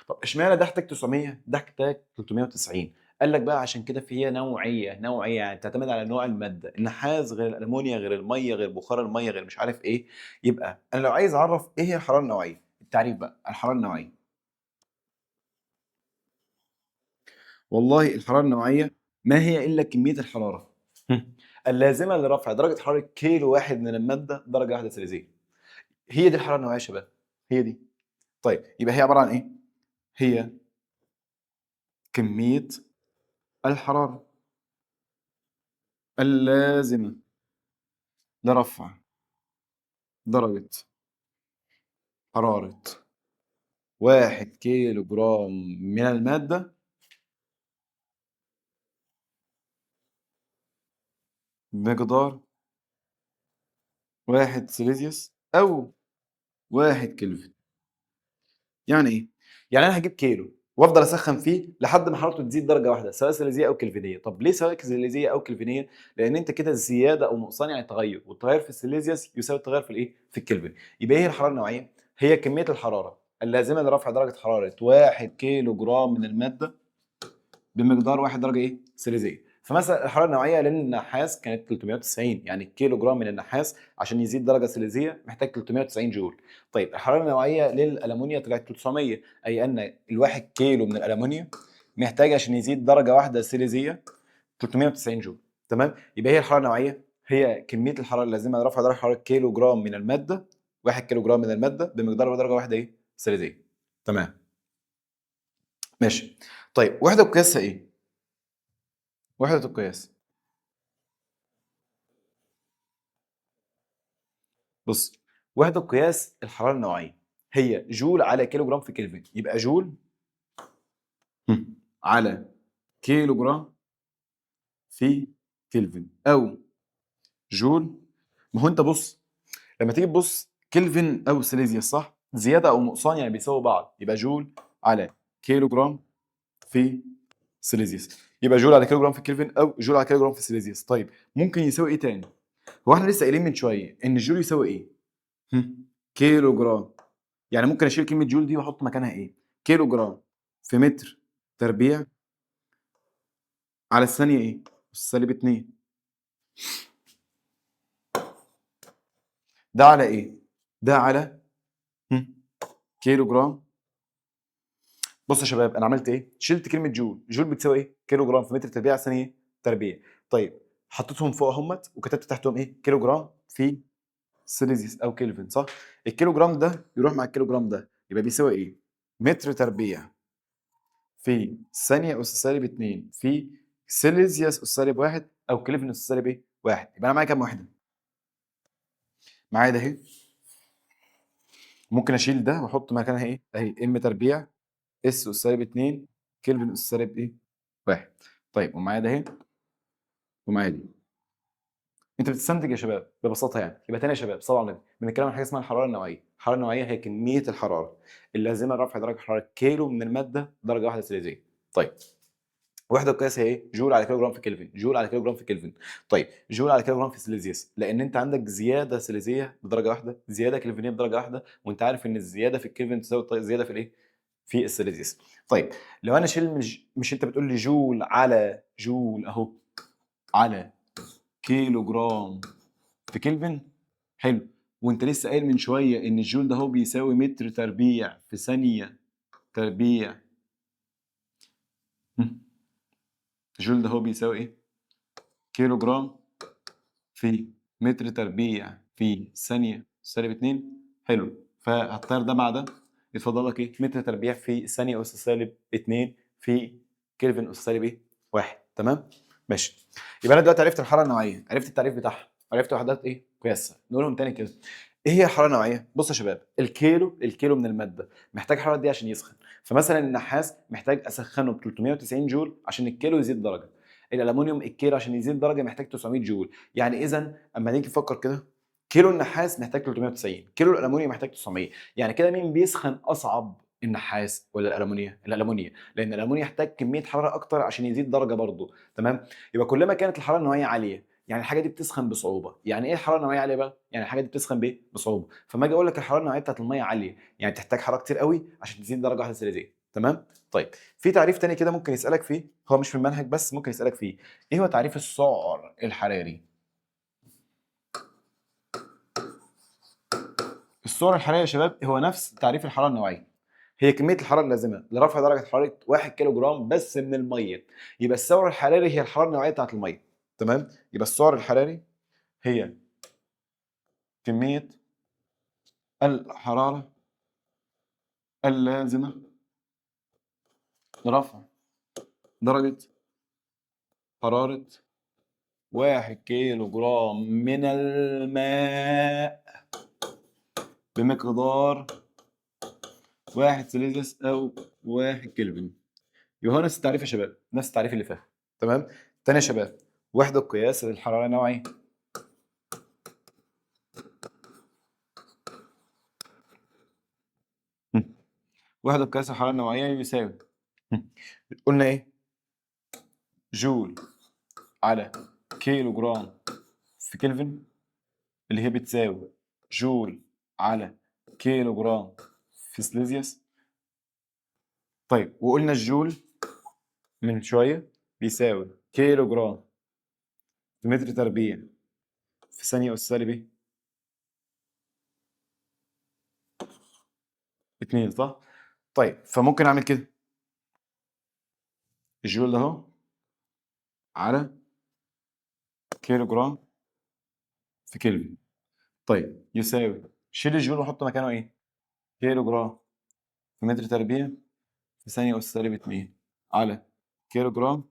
A: طب اشمعنى ده احتاج 900 ده احتاج 390؟ قال لك بقى عشان كده في نوعيه يعني بتعتمد على نوع الماده، النحاس غير الالومنيا غير الميه غير بخار الميه غير مش عارف ايه. يبقى انا لو عايز اعرف ايه هي الحراره النوعيه، التعريف بقى الحراره النوعيه. والله الحراره النوعيه ما هي الا كميه الحراره اللازمه لرفع درجه حراره كيلو واحد من الماده درجه واحده سيليزيه. هي دي الحراره النوعيه يا شباب، هي دي. طيب يبقى هي عباره عن ايه؟ هي كميه الحراره اللازمه لرفع درجة حرارة 1 كيلو جرام من المادة بمقدار 1 سيليزيوس أو 1 كلفن. يعني إيه؟ يعني أنا هجيب كيلو وأفضل أسخن فيه لحد ما حرارته تزيد درجة واحدة، سواء سيليزية أو كلفينية. طب ليه سواء سيليزية أو كلفينية؟ لأن أنت كده زيادة أو نقصان يعني تغير، والتغير في السيليزيوس يساوي التغير في الإيه؟ في الكلفن. يبقى إيه هي الحرارة النوعية؟ هي كمية الحرارة اللازمة لرفع درجة حرارة 1 كيلو جرام من المادة بمقدار 1 درجه ايه سيليزيه. فمثلا الحراره النوعيه للنحاس كانت 390، يعني الكيلو جرام من النحاس عشان يزيد درجه سيليزيه محتاج 390 جول. طيب الحراره النوعيه للالومنيا طلعت 300، اي ان ال1 كيلو من الالومنيا محتاج عشان يزيد درجه واحده سيليزيه 390 جول. تمام؟ يبقى هي الحراره النوعيه هي كميه الحراره اللازمه لرفع درجه حراره كيلو جرام من الماده، 1 كيلو جرام من الماده بمقدار درجه واحده ايه سيليزيه. تمام، ماشي. طيب وحده قياسها ايه؟ وحده القياس، بص، وحدة قياس الحرارة النوعية هي جول على كيلو جرام في كلفن. يبقى جول على كيلو جرام في كلفن، أو جول. ما هو أنت بص، لما تيجي تبص كلفن أو سيليزيوس صح؟ زيادة أو نقصان يعني بيساووا بعض، يبقى جول على كيلو جرام في سيليزيوس. يبقى جول على كيلو جرام في كلفن أو جول على كيلو جرام في سيليزيوس. طيب ممكن يساوي إيه تاني؟ هو احنا لسه قايلين من شوية إن الجول يساوي إيه؟ كيلو جرام. يعني ممكن اشيل كلمه جول دي واحط مكانها ايه؟ كيلو جرام في متر تربيع على الثانيه ايه؟ سالب 2. ده على ايه؟ ده على هم، كيلو جرام. بص يا شباب انا عملت ايه؟ شلت كلمه جول، جول بتساوي ايه؟ كيلو جرام في متر تربيع على الثانيه ايه؟ تربيع. طيب حطيتهم فوق اهمت وكتبت تحتهم ايه؟ كيلو جرام في سيليزيوس او كلفن صح؟ الكيلو جرام ده يروح مع الكيلو جرام ده يبقى بيساوي ايه؟ متر تربيع في ثانية أس سالب 2 في سيليزيوس أس سالب 1 أو كلفن أس سالب إيه؟ 1. يبقى أنا معايا كام وحدة؟ معايا ده أهي. ممكن أشيل ده وأحط مكانها إيه؟ أهي إم تربيع اس أس سالب 2 كلفن أس سالب إيه؟ 1. طيب ومعايا ده أهي ومعايا دي. أنت بتستنتج يا شباب ببساطة يعني. يبقى تاني يا شباب صلوا على النبي، بنتكلم عن حاجة اسمها الحرارة النوعية. الحرارة النوعية هي كمية الحرارة اللازمة لرفع درجة حرارة كيلو من المادة درجة واحدة سيليزية. طيب وحده قياس هي ايه؟ جول على كيلو جرام في كلفن، جول على كيلو جرام في كلفن. طيب جول على كيلو جرام في سيليزيوس، لان انت عندك زياده سيليزيه بدرجه واحده، زياده كلفنيه بدرجه واحده، وانت عارف ان الزياده في الكلفن تساوي الزياده في الايه؟ في السيليزيوس. طيب لو انا شيل مش انت بتقول لي جول على جول اهو على كيلو جرام في كلفن؟ حلو. وانت لسه قايل من شويه ان الجول ده هو بيساوي متر تربيع في ثانيه تربيع. الجول ده هو بيساوي ايه؟ كيلو جرام في متر تربيع في ثانية سالب 2. حلو، فهتطير ده مع ده يتفضل لك ايه؟ متر تربيع في ثانية أس سالب 2 في كلفن أس سالب ايه؟ 1. تمام؟ ماشي. يبقى أنا دلوقتي عرفت الحرارة النوعية، عرفت التعريف بتاعها، عرفت وحدات ايه؟ قياسها. نقولهم تاني كده. ايه هي الحراره النوعيه؟ بص يا شباب، الكيلو من الماده محتاج حراره دي عشان يسخن. فمثلا النحاس محتاج اسخنه ب 390 جول عشان الكيلو يزيد درجه. الالومنيوم الكيلو عشان يزيد درجه محتاج 900 جول. يعني اذا اما نيجي نفكر كده، كيلو النحاس محتاج 390، كيلو الالومنيوم محتاج 900. يعني كده مين بيسخن اصعب، النحاس ولا الالومنيوم؟ الالومنيوم، لان الالومنيوم يحتاج كميه حراره اكتر عشان يزيد درجه برضه. تمام. يبقى كلما كانت الحراره النوويه عاليه يعني الحاجه دي بتسخن بصعوبه. يعني ايه الحراره النوويه عاليه بقى؟ يعني الحاجه دي بتسخن بايه؟ بصعوبه. فما اجي اقول لك الحراره النوويه بتاعت الميه عاليه، يعني تحتاج حراره كتير قوي عشان تزيد درجه واحده سيليزيه. تمام. طيب في تعريف تاني كده ممكن يسالك فيه، هو مش في المنهج بس ممكن يسالك فيه. ايه هو تعريف السعر الحراري؟ السعر الحراري يا شباب هو نفس تعريف الحراره النوويه، هي كميه الحراره اللازمه لرفع درجه حراره 1 كيلو جرام بس من الميه. يبقى السعر الحراري هي الحراره النوويه بتاعت الميه. تمام. يبقى السعر الحراري هي كميه الحراره اللازمه لرفع درجه حراره 1 كيلو جرام من الماء بمقدار 1 سيليزيوس او 1 كلفن. يبقى هو نفس التعريف يا شباب، نفس التعريف اللي فات. تمام. تاني يا شباب، وحدة قياس للحرارة النوعية. وحدة قياس الحرارة النوعية يساوي قلنا ايه؟ جول على كيلو جرام في كلفن، اللي هي بتساوي جول على كيلو جرام في سليزيوس. طيب وقلنا الجول من شوية بيساوي كيلو جرام في متر تربيع في ثانية أس سالب ايه؟ 2 صح؟ طيب فممكن أعمل كده، الجول ده اهو على كيلو جرام في كلفن. طيب يساوي، شيل الجول وحط مكانه ايه؟ كيلو جرام في متر تربيع في ثانية أس سالب 2 على كيلو جرام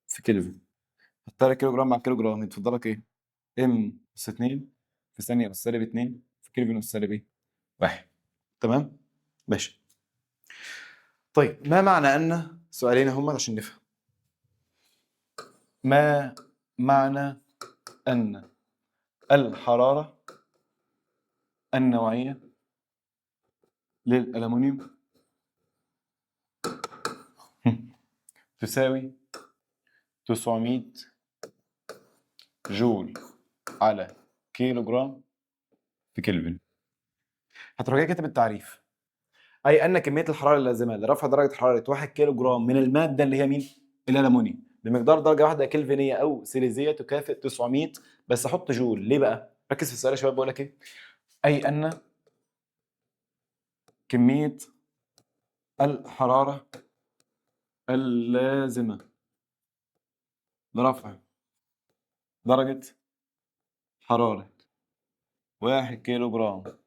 A: في كلفن. حط لك كيلو جرام مع كيلو جرام يتفضل لك ايه؟ ام اس 2 في ثانية أس سالب 2 في كلفن أس سالب ايه؟ 1. تمام؟ ماشي. طيب ما معنى أن، سؤالين هم عشان نفهم. ما معنى أن الحرارة النوعية للألمنيوم تساوي 900 جول على كيلو جرام في كلفن؟ هتروح جاي كاتب التعريف، اي ان كميه الحراره اللازمه لرفع درجه حراره 1 كيلو جرام من الماده اللي هي مين؟ الالومنيوم بمقدار درجه واحده كلفينيه او سيليزيه تكافئ 900. بس احط جول ليه بقى؟ ركز في السؤال يا شباب بقول لك ايه. اي ان كميه الحراره اللازمه لرفع درجه حراره 1 كيلو جرام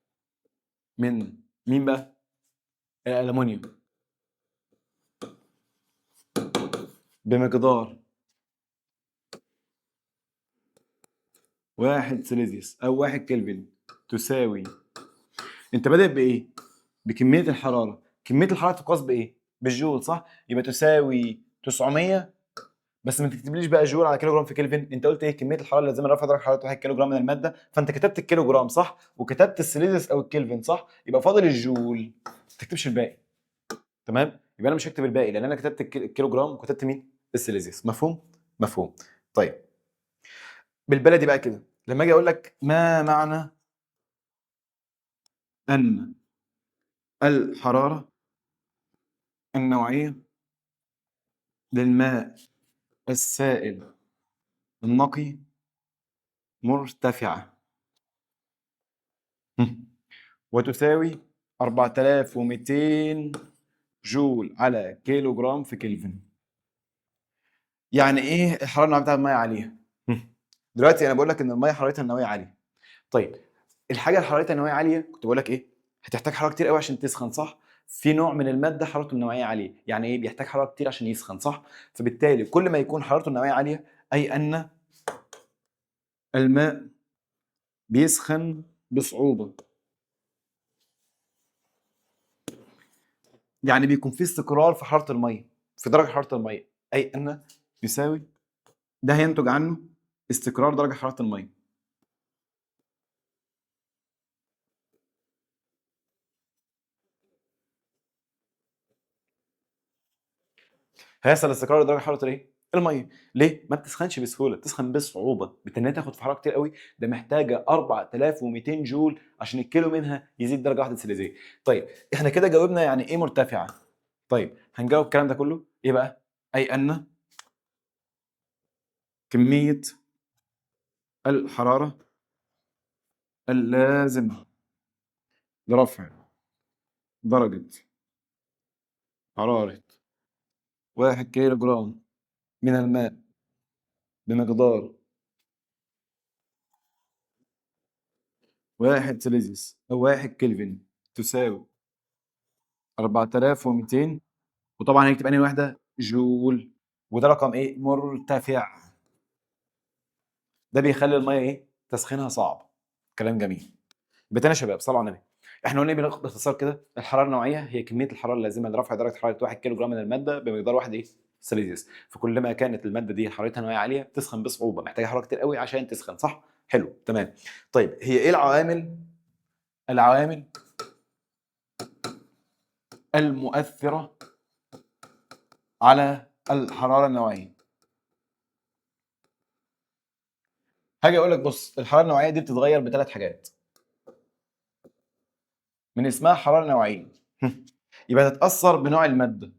A: من مين بقى؟ الالومنيوم بمقدار 1 سيليزيوس او 1 كلفن تساوي، انت بادئ بايه؟ بكميه الحراره، كميه الحراره تقاس بايه؟ بالجول صح؟ يبقى تساوي 900. بس ما تكتبليش بقى جول على كيلو جرام في كلفن، انت قلت ايه؟ كميه الحراره اللازمه لرفع درجه حراره 1 كيلو جرام من الماده، فانت كتبت الكيلو جرام صح؟ وكتبت السيليزيوس او الكلفن صح؟ يبقى فاضل الجول، ما تكتبش الباقي. تمام؟ يبقى انا مش هكتب الباقي لان انا كتبت الكيلو جرام وكتبت مين؟ السيليزيوس. مفهوم؟ مفهوم. طيب بالبلدي بقى كده، لما اجي اقول لك ما معنى ان الحراره النوعيه للماء السائل النقي مرتفعة وتساوي 4200 جول على كيلو جرام في كلفن. يعني ايه الحراره النوويه بتاعت الميه عاليه؟ دلوقتي انا بقول لك ان الميه حرارتها النوويه عاليه. طيب الحاجه اللي حرارتها النوويه عاليه كنت بقول لك ايه؟ هتحتاج حراره كتير قوي عشان تسخن صح؟ في نوع من الماده حرارته النوويه عاليه، يعني ايه؟ بيحتاج حراره كتير عشان يسخن صح؟ فبالتالي كل ما يكون حرارته النوويه عاليه اي ان الماء بيسخن بصعوبه، يعني بيكون في استقرار في حراره الميه، في درجه حراره الميه، اي ان يساوي ده هينتج عنه استقرار درجة حرارة المَيّة. هيحصل استقرار درجة حرارة الإيه؟ المَيّة. ليه؟ ما بتسخنش بسهولة، بتسخن بصعوبة، بالتالي تاخد في حرارة كتير أوي، ده محتاجة 4200 جول عشان الكيلو منها يزيد درجة واحدة سيليزية. طيب إحنا كده جاوبنا يعني إيه مرتفعة. طيب هنجاوب الكلام ده كله إيه بقى؟ أي أن كمية الحرارة اللازمة لرفع درجة حرارة 1 كيلو جرام من الماء بمقدار 1 سيليزيوس أو 1 كلفن تساوي 4200، وطبعًا هنكتب أنهي وحدة؟ جول، وده رقم إيه؟ مرتفع. ده بيخلّي المَيّة إيه؟ تسخينها صعب. كلام جميل. يبقى تاني يا شباب صلوا على النبي. إحنا قلنا إيه باختصار كده؟ الحرارة النوعية هي كمية الحرارة اللازمة لرفع درجة حرارة 1 كيلو جرام من المادة بمقدار 1 إيه؟ سيليزيوس. فكلما كانت المادة دي حرارتها النوعية عالية تسخن بصعوبة، محتاجة حرارة كتير أوي عشان تسخن، صح؟ حلو، تمام. طيب هي إيه العوامل المؤثرة على الحرارة النوعية؟ هاجي أقول لك بُص، الحرارة النوعية دي بتتغير ب3 حاجات. من اسمها حرارة نوعية. يبقى تتأثر بنوع المادة.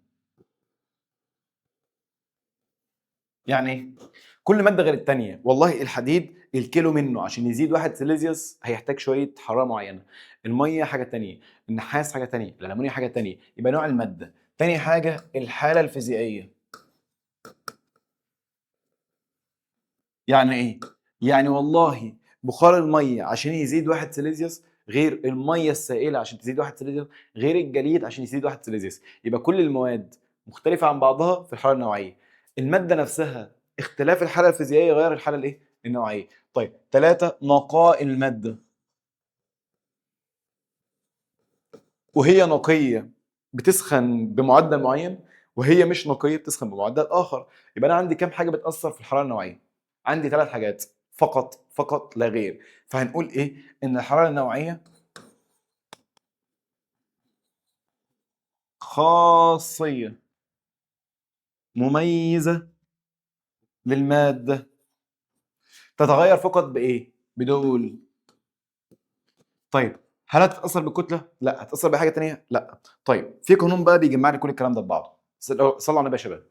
A: يعني إيه؟ كل مادة غير التانية، والله الحديد الكيلو منه عشان يزيد 1 سيليزيوس هيحتاج شوية حرارة معينة، المَيّة حاجة تانية، النحاس حاجة تانية، الألمونيا حاجة تانية، يبقى نوع المادة. تاني حاجة الحالة الفيزيائية. يعني إيه؟ يعني والله بخار المَيّة عشان يزيد 1 سيليزيوس غير المَيّة السائلة عشان تزيد 1 سيليزيوس غير الجليد عشان يزيد 1 سيليزيوس، يبقى كل المواد مختلفة عن بعضها في الحالة النوعية. المادة نفسها اختلاف الحالة الفيزيائية يغير الحالة الإيه؟ النوعية. طيب 3 نقاء المادة. وهي نقية بتسخن بمعدل معين، وهي مش نقية بتسخن بمعدل آخر. يبقى أنا عندي كام حاجة بتأثر في الحرارة النوعية؟ عندي 3 حاجات فقط، فقط لا غير. فهنقول إيه؟ إن الحرارة النوعية خاصية مميزة للمادة تتغير فقط بإيه؟ بدول. طيب هل هتتأثر بالكتلة؟ لأ. هتتأثر بحاجة تانية؟ لأ. طيب في قانون بقى بيجمع لي كل الكلام ده ببعضه. صلوا على النبي يا شباب.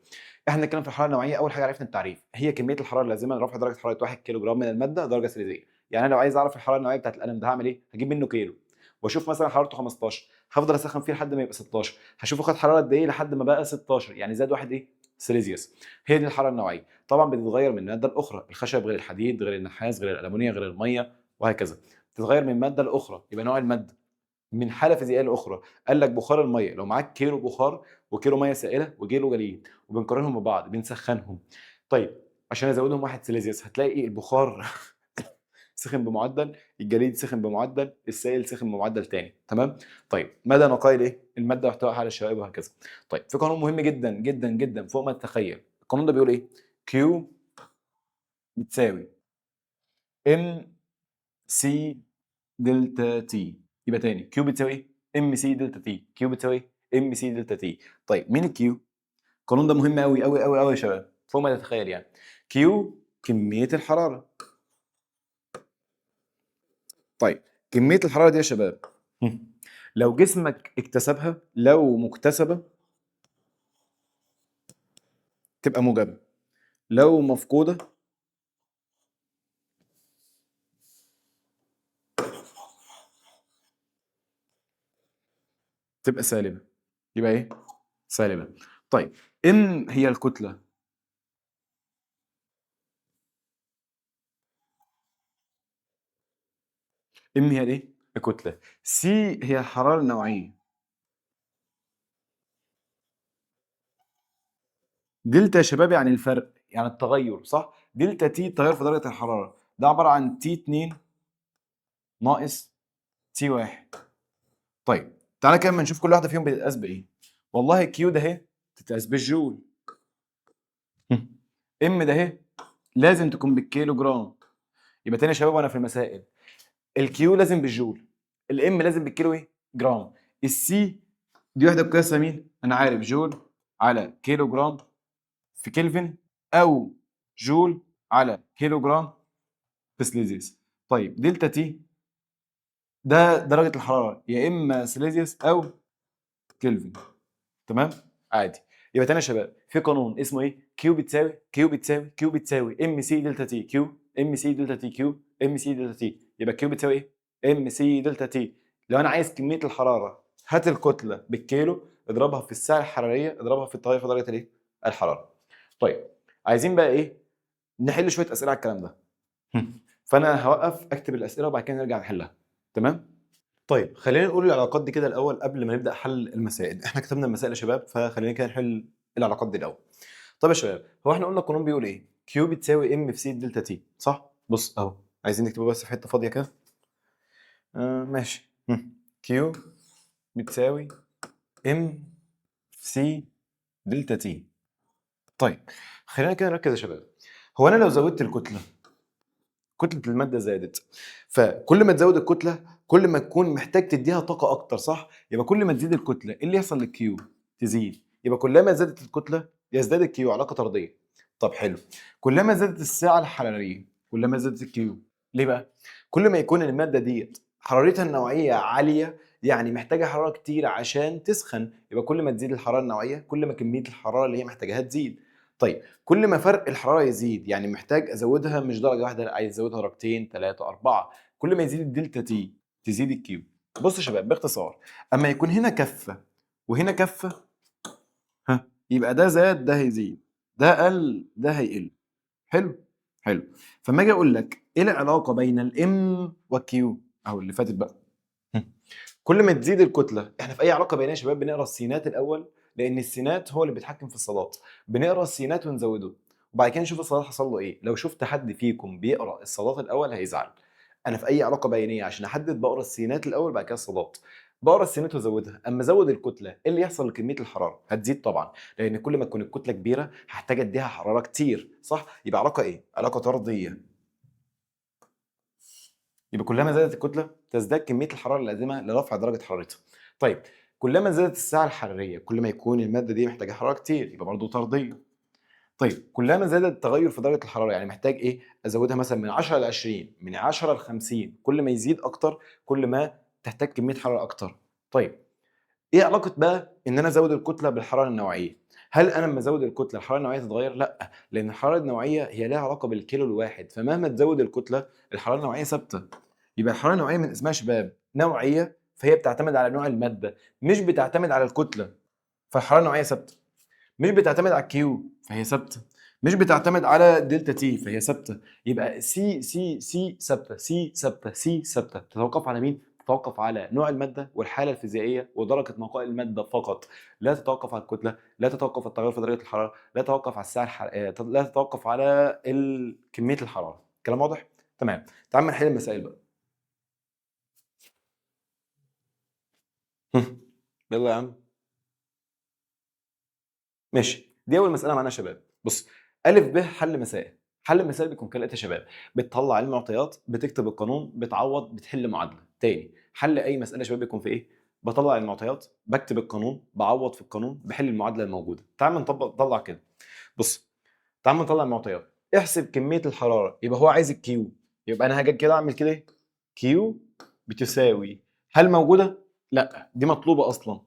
A: احنا بنتكلم في الحراره النوعيه، اول حاجه عرفنا التعريف، هي كميه الحراره اللازمه لرفع درجه حراره 1 كيلو جرام من الماده درجه سيليزيه. يعني انا لو عايز اعرف الحراره النوعيه بتاعت القلم ده هعمل ايه؟ هجيب منه كيلو واشوف مثلا حرارته 15، هفضل اسخن فيه لحد ما يبقى 16، هشوفه خد حراره قد ايه لحد ما بقى 16، يعني زاد واحد ايه؟ سيليزيوس. هي دي الحراره النوعيه. طبعا بتتغير من ماده لاخرى، الخشب غير الحديد غير النحاس غير الالومنيوم غير الميه وهكذا. بتتغير من ماده لاخرى، يبقى نوع الماده من حاله فيزيائيه لاخرى. قال لك بخار الميه، لو معاك كيلو بخار وكيلو ميه سائله وكيلو جليد وبنقارنهم ببعض بنسخنهم، طيب عشان ازودهم 1 سيليزيوس هتلاقي إيه؟ البخار سخن بمعدل، الجليد سخن بمعدل، السائل سخن بمعدل تاني، تمام؟ طيب مدى نقاء الايه؟ الماده واحتوائها على الشوائب وهكذا. طيب في قانون مهم جدا جدا جدا فوق ما تتخيل. القانون ده بيقول ايه؟ كيو بتساوي ام سي دلتا تي. يبقى تاني كيو بتساوي ايه؟ ام سي دلتا تي. كيو بتساوي ايه؟ ام سي دلتا تي. طيب مين الكيو؟ القانون ده مهم قوي قوي قوي قوي يا شباب فوق ما تتخيل يعني. كيو كميه الحراره. طيب كميه الحراره دي يا شباب لو جسمك اكتسبها، لو مكتسبه تبقى موجبه، لو مفقوده تبقى سالبه. يبقى ايه؟ سالبه. طيب ام هي الكتله، ام هي الايه؟ الكتله. سي هي الحراره النوعيه. دلتا يا شباب يعني الفرق، يعني التغير، صح؟ دلتا تي التغير في درجة الحرارة، ده عبارة عن تي 2 ناقص تي 1. طيب تعالى كده اما نشوف كل واحدة فيهم بتتقاس بإيه. والله كيو ده اهي تتقاس بالجول. ام ده اهي لازم تكون بالكيلو جرام. يبقى تاني يا شباب وانا في المسائل، الكيو لازم بالجول، الام لازم بالكيلو ايه جرام، السي دي وحده قياسها مين؟ انا عارف جول على كيلو جرام في كلفن، او جول على كيلو جرام في سليزيوس. طيب دلتا تي ده درجه الحراره يا اما سليزيوس او كلفن. تمام عادي. يبقى تاني يا شباب في قانون اسمه ايه؟ كيو بتساوي ام سي دلتا تي كيو، ام سي دلتا تي كيو، ام سي دلتا تي. يبقى كيو بتساوي ايه؟ ام سي دلتا تي. لو انا عايز كميه الحراره، هات الكتله بالكيلو اضربها في السعه الحراريه اضربها في التغير في درجه الايه؟ الحراره. طيب عايزين بقى ايه؟ نحل شويه اسئله على الكلام ده. فانا هوقف اكتب الاسئله وبعد كده نرجع نحلها. تمام؟ طيب خلينا نقول العلاقات دي كده الاول قبل ما نبدا حل المسائل. احنا كتبنا المسائل يا شباب، فخلينا كده نحل العلاقات دي الاول. طيب يا شباب هو احنا قلنا القانون بيقول ايه؟ كيو بتساوي ام في سي دلتا تي، صح؟ بص اهو، عايزين نكتبه بس في حته فاضيه كده. ماشي. كيو بتساوي ام في سي دلتا تي. طيب خلينا كده نركز يا شباب. هو انا لو زودت الكتله، كتله الماده زادت، فكل ما تزود الكتله كل ما تكون محتاج تديها طاقه اكتر، صح؟ يبقى كل ما تزيد الكتله ايه اللي يحصل للكيو؟ تزيد. يبقى كلما زادت الكتله يزداد الكيو، علاقه طرديه. طب حلو. كلما زادت السعه الحراريه كلما زادت الكيو. ليه بقى؟ كل ما يكون الماده ديت حرارتها النوعيه عاليه، يعني محتاجه حراره كتير عشان تسخن، يبقى كل ما تزيد الحراره النوعيه كل ما كميه الحراره اللي هي محتاجاها تزيد. طيب كل ما فرق الحراره يزيد يعني محتاج ازودها مش درجه واحده، لا عايز ازودها درجتين ثلاثه اربعه، كل ما يزيد الدلتا تي تزيد الكيو. بص يا شباب باختصار، اما يكون هنا كفه وهنا كفه، ها يبقى ده زاد ده هيزيد، ده قل ده هيقل. حلو حلو. فما اجي اقول لك ايه العلاقه بين الام والكيو اهو اللي فاتت بقى. كل ما تزيد الكتله، احنا في اي علاقه بيننا يا شباب بنقرا السينات الاول، لان السينات هو اللي بيتحكم في الصادات. بنقرا السينات ونزوده وبعد كده نشوف الصادات حصل له ايه. لو شفت حد فيكم بيقرا الصادات الاول هيزعل. انا في اي علاقه بينيه عشان احدد بقرا السينات الاول بعد كده الصادات. بقرا السينات وازودها، اما ازود الكتله ايه اللي يحصل لكميه الحراره؟ هتزيد طبعا، لان كل ما تكون الكتله كبيره هحتاج اديها حراره كتير، صح؟ يبقى علاقه ايه؟ علاقه طرديه. يبقى كلما زادت الكتله تزداد كميه الحراره اللازمه لرفع درجه حرارتها. طيب كلما زادت السعه الحراريه كل ما يكون الماده دي محتاجه حراره كتير، يبقى برضه طرديه. طيب كلما زاد التغير في درجه الحراره يعني محتاج ايه؟ ازودها مثلا من 10 ل 20، من 10 ل 50، كل ما يزيد اكتر كل ما تحتاج كميه حراره اكتر. طيب ايه علاقه بقى ان انا ازود الكتله بالحراره النوعيه؟ هل انا لما ازود الكتله الحراره النوعيه تتغير؟ لا، لان الحراره النوعيه هي لها علاقه بالكيلو الواحد، فمهما تزود الكتله الحراره النوعيه ثابته. يبقى الحراره النوعيه من اسمها شباب نوعيه، فهي بتعتمد على نوع الماده مش بتعتمد على الكتله، فالحراره النوعيه ثابته. مش بتعتمد على الكيو فهي ثابته، مش بتعتمد على دلتا تي فهي ثابته. يبقى سي ثابته، سي ثابته، سي ثابته. تتوقف على مين؟ تتوقف على نوع الماده والحاله الفيزيائيه ودرجه نقاء الماده فقط، لا تتوقف على الكتله، لا تتوقف على التغير في درجه الحراره، لا تتوقف على السعه لا تتوقف على كميه الحراره. كلام واضح؟ تمام. تعال نحل المسائل بقى. يلا يا عم. ماشي، دي اول مساله معانا يا شباب. بص، الف ب حل مسائل. حل المسائل بيكون كالاتي يا شباب: بتطلع المعطيات، بتكتب القانون، بتعوض، بتحل معادله. تاني، حل اي مساله يا شباب بيكون في ايه؟ بطلع المعطيات، بكتب القانون، بعوض في القانون، بحل المعادله الموجوده. تعال نطلع كده. بص، تعال نطلع المعطيات. احسب كميه الحراره، يبقى هو عايز الكيو، يبقى انا هاجي كده اعمل كده ايه؟ كيو بتساوي، هل موجوده؟ لا دي مطلوبه اصلا.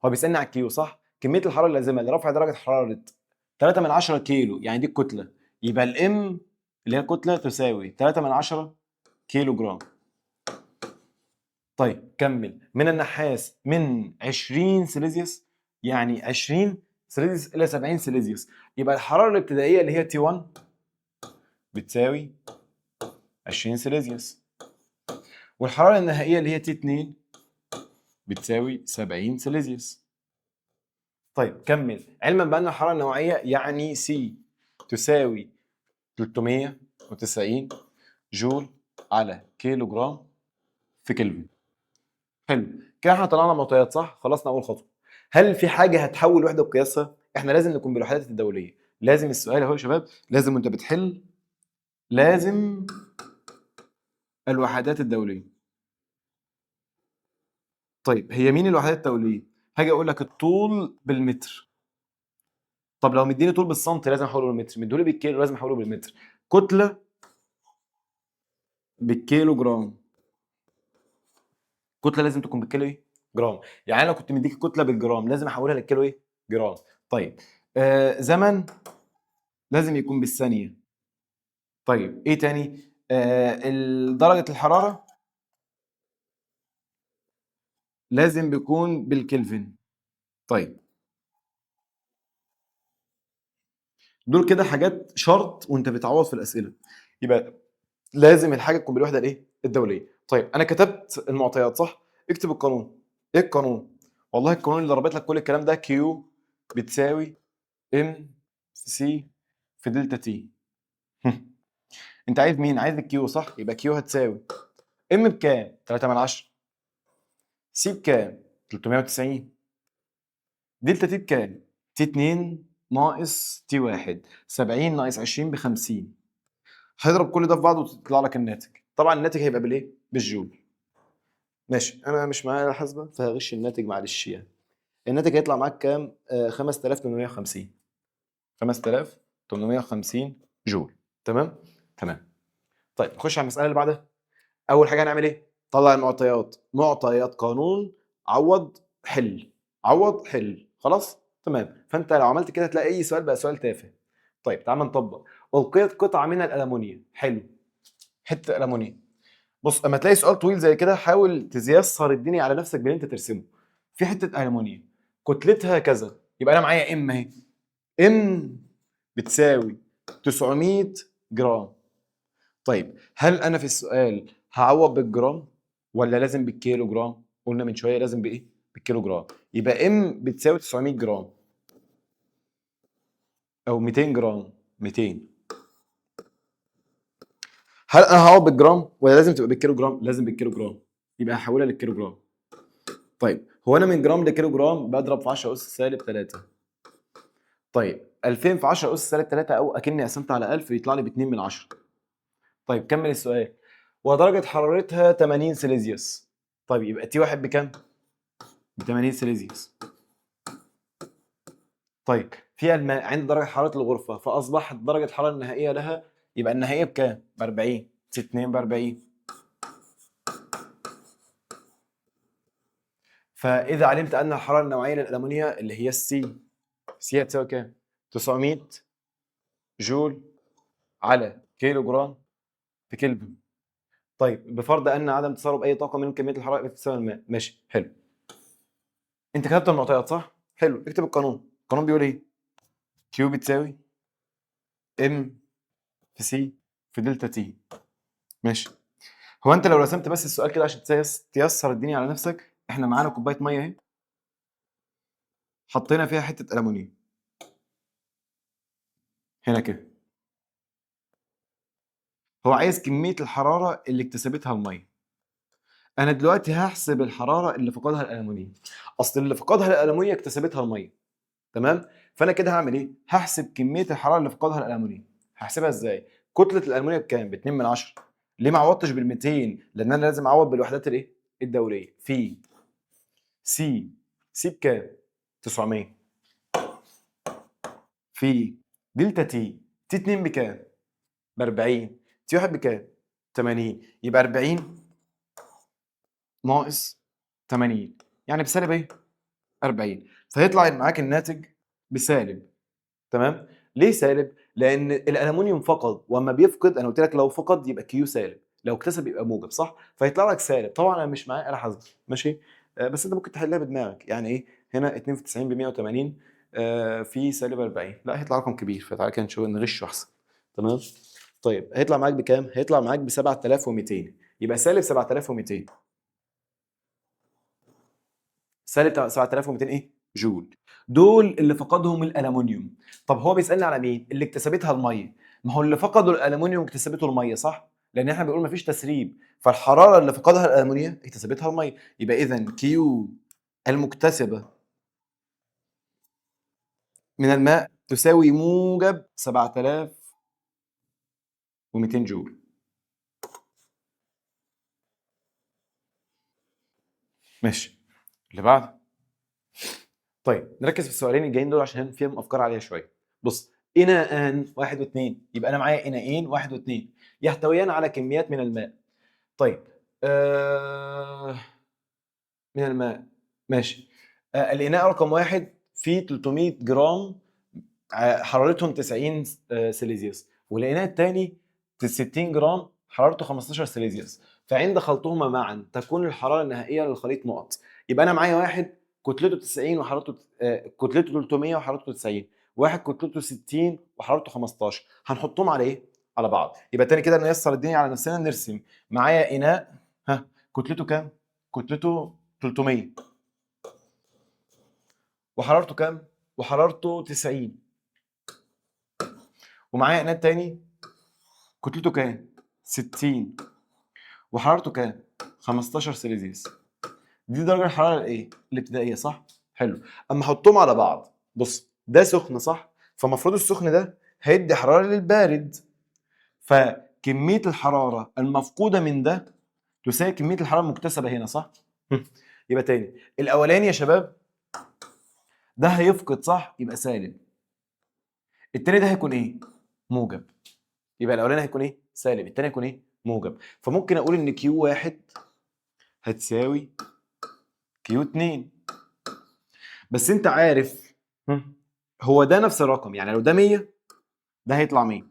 A: هو بيسالني على الكيلو، صح؟ كميه الحراره اللازمه لرفع درجه حراره 3 من 10 كيلو، يعني دي الكتله. يبقى الام اللي هي الكتله تساوي 3 من 10 كيلو جرام. طيب كمل. من النحاس من 20 سيليزيوس، يعني 20 سيليزيوس الى 70 سيليزيوس، يبقى الحراره الابتدائيه اللي هي تي 1 بتساوي 20 سيليزيوس، والحراره النهائيه اللي هي تي 2 بتساوي 70 سيليزيوس. طيب كمل. علما بان الحراره النوعيه يعني سي تساوي 390 جول على كيلو جرام في كلفن. حلو كده، احنا طلعنا معطيات، صح؟ خلصنا اول خطوه. هل في حاجه هتحول وحده قياسها؟ احنا لازم نكون بالوحدات الدوليه. لازم السؤال اهو يا شباب، لازم وانت بتحل لازم الوحدات الدوليه. طيب هي مين الوحدات الدوليه؟ هاجي اقول لك الطول بالمتر. طب لو مديني طول بالسنتي لازم احوله بالمتر، مديهولي بالكيلو لازم احوله بالمتر. كتله بالكيلو جرام، كتله لازم تكون بالكيلو ايه؟ جرام. يعني انا لو كنت مديك كتله بالجرام لازم احولها للكيلو ايه؟ جرام. طيب زمن لازم يكون بالثانيه. طيب ايه تاني؟ درجه الحراره لازم بيكون بالكلفن. طيب دول كده حاجات شرط وانت بتعوض في الاسئله، يبقى لازم الحاجه تكون بالوحده الايه؟ الدوليه. طيب انا كتبت المعطيات صح؟ اكتب القانون. ايه القانون؟ والله القانون اللي ضربت لك كل الكلام ده كيو بتساوي ام في سي في دلتا تي. انت عايز مين؟ عايز الكيو صح؟ يبقى كيو هتساوي ام بكام؟ 3 من 10. سي بكام؟ 390. دلتا تي بكام؟ تي 2 ناقص تي 1. 70 ناقص 20 ب 50. هيضرب كل ده في بعضه وتطلع لك الناتج. طبعا الناتج هيبقى بالايه؟ بالجول. ماشي، انا مش معايا الحاسبه فهغش الناتج معلش يعني. الناتج هيطلع معاك كام؟ 5850. 5850 جول. تمام؟ تمام. طيب نخش على المساله اللي بعدها. اول حاجه هنعمل ايه؟ طلع المعطيات، معطيات قانون، عوض حل، عوض حل. خلاص؟ تمام. فانت لو عملت كده هتلاقي اي سؤال بقى سؤال تافه. طيب تعال نطبق. القيت قطعه من الالومنيوم. حلو. حته الومنيوم. بص اما تلاقي سؤال طويل زي كده حاول تيسر الدنيا على نفسك باللي انت ترسمه. في حته الومنيوم كتلتها كذا، يبقى انا معايا ام اهي. ام بتساوي 900 جرام. طيب هل انا في السؤال هعوض بالجرام ولا لازم بالكيلو جرام؟ قلنا من شويه لازم بايه؟ بالكيلو جرام. يبقى ام بتساوي 900 جرام او 200 جرام. 200. هل انا هعوض بالجرام ولا لازم تبقى بالكيلو جرام؟ لازم بالكيلو جرام. يبقى هحولها للكيلو جرام. طيب هو انا من جرام لكيلو جرام بضرب في 10 اس سالب 3. طيب 2000 في 10 اس سالب 3 او اكني قسمت على 1000 يطلع لي ب 2 من 10. طيب كمل السؤال. ودرجه حرارتها 80 سيليزيوس. طيب يبقى تي واحد بكام؟ ب 80 سيليزيوس. طيب في الماء عند درجه حراره الغرفه فاصبحت درجه الحراره النهائيه لها، يبقى النهائيه بكام؟ ب 40. 2 ب 40. فاذا علمت ان الحراره النوعيه للالومنيا اللي هي السي، سي هتساوي كام؟ 900 جول على كيلو جرام في كلفن. طيب بفرض ان عدم تسرب اي طاقه من كميه الحراره التي تساوي الماء. ماشي حلو. انت كتبت المعطيات صح؟ حلو. اكتب القانون. القانون بيقول ايه؟ كيو بتساوي ام في سي في دلتا تي. ماشي. هو انت لو رسمت بس السؤال كده عشان تيسر الدنيا على نفسك، احنا معانا كوبايه ميه اهي، حطينا فيها حته الومنيوم هنا كده. هو عايز كميه الحراره اللي اكتسبتها الميه. انا دلوقتي هحسب الحراره اللي فقدها الالومنيوم. اصل اللي فقدها الالومنيوم اكتسبتها الميه. تمام؟ فانا كده هعمل ايه؟ هحسب كميه الحراره اللي فقدها الالومنيوم. هحسبها ازاي؟ كتله الالومنيوم بكام؟ ب 2 من 10. ليه ما عوضتش بال 200؟ لان انا لازم اعوض بالوحدات الايه؟ الدوريه. في سي، سي بكام؟ 900. في دلتا تي، تي 2 بكام؟ ب 40. تي 1 بكام؟ 80. يبقى 40 ناقص 80 يعني بسالب ايه؟ 40. فيطلع معاك الناتج بسالب. تمام؟ ليه سالب؟ لان الالومنيوم فقد، واما بيفقد انا قلت لك لو فقد يبقى كيو سالب، لو اكتسب يبقى موجب صح؟ فيطلع لك سالب. طبعا انا مش معايا آلة حاسبة ماشي؟ بس انت ممكن تحلها بدماغك. يعني ايه؟ هنا 2 في 90 ب 180 في سالب 40. لا هيطلع رقم كبير، فتعالى كده نشوف نغشه احسن. تمام؟ طيب هيطلع معاك بكام؟ هيطلع معاك ب 7200. يبقى سالب 7200. سالب 7200 ايه؟ جول. دول اللي فقدهم الالومنيوم. طب هو بيسالني على مين؟ اللي اكتسبتها الميه. ما هو اللي فقدوا الالومنيوم اكتسبته الميه صح؟ لان احنا بنقول مفيش تسريب، فالحراره اللي فقدها الالومنيوم اكتسبتها الميه. يبقى اذا كيو المكتسبه من الماء تساوي موجب 7200 جول. ماشي، اللي بعده. طيب نركز في السؤالين الجايين دول عشان فيهم افكار عاليه شويه. بص، اناءان واحد واثنين، يبقى انا معايا اناءين واحد واثنين يحتويان على كميات من الماء. طيب من الماء، ماشي. الاناء رقم واحد فيه 300 جرام، حرارتهم 90 سيليزيوس، والاناء الثاني 60 جرام حرارته 15 سيليزيوس. فعند خلطهما معا تكون الحراره النهائيه للخليط نقط. يبقى انا معايا واحد كتلته 90 وحرارته كتلته 300 وحرارته 90، واحد كتلته 60 وحرارته 15. هنحطهم على ايه؟ على بعض. يبقى تاني كده نيسر الدنيا على نفسنا، نرسم. معايا اناء، ها، كتلته كام؟ كتلته 300 وحرارته كام؟ وحرارته 90. ومعايا اناء تاني كتلته كام؟ 60 وحرارته كام؟ 15 سيليزيوس. دي درجه الحراره الايه؟ الابتدائيه، صح؟ حلو. اما احطهم على بعض، بص ده سخن صح؟ فمفروض السخن ده هيدي حراره للبارد، فكميه الحراره المفقوده من ده تساوي كميه الحراره المكتسبه هنا، صح؟ يبقى تاني، الاولاني يا شباب ده هيفقد، صح؟ يبقى سالب. التاني ده هيكون ايه؟ موجب. يبقى الاولاني هيكون ايه؟ سالب، التاني هيكون ايه؟ موجب. فممكن اقول ان كيو واحد هتساوي كيو 2. بس انت عارف هو ده نفس الرقم، يعني لو ده 100 ده هيطلع 100.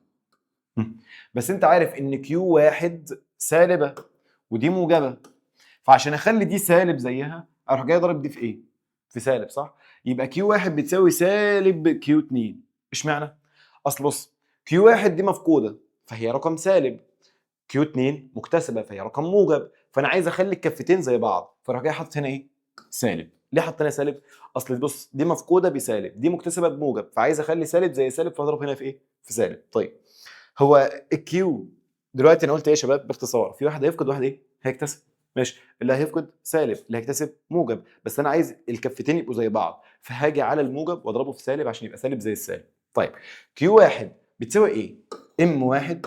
A: بس انت عارف ان كيو واحد سالبه ودي موجبه، فعشان اخلي دي سالب زيها اروح جاي ضارب دي في ايه؟ في سالب، صح؟ يبقى كيو واحد بتساوي سالب كيو 2. اشمعنى؟ اصل بص، كيو واحد دي مفقوده فهي رقم سالب، كيو 2 مكتسبه فهي رقم موجب، فانا عايز اخلي الكفتين زي بعض، فراح جاي حاطط هنا ايه؟ سالب. ليه حط هنا سالب؟ اصل بص، دي مفقوده بسالب، دي مكتسبه بموجب، فعايز اخلي سالب زي سالب، فاضرب هنا في ايه؟ في سالب. طيب هو الكيو دلوقتي انا قلت ايه يا شباب باختصار؟ في واحد هيفقد واحد ايه؟ هيكتسب. ماشي، اللي هيفقد سالب، اللي هيكتسب موجب، بس انا عايز الكفتين يبقوا زي بعض، فهاجي على الموجب واضربه في سالب عشان يبقى سالب زي السالب. طيب كيو واحد بتساوي ايه؟ ام واحد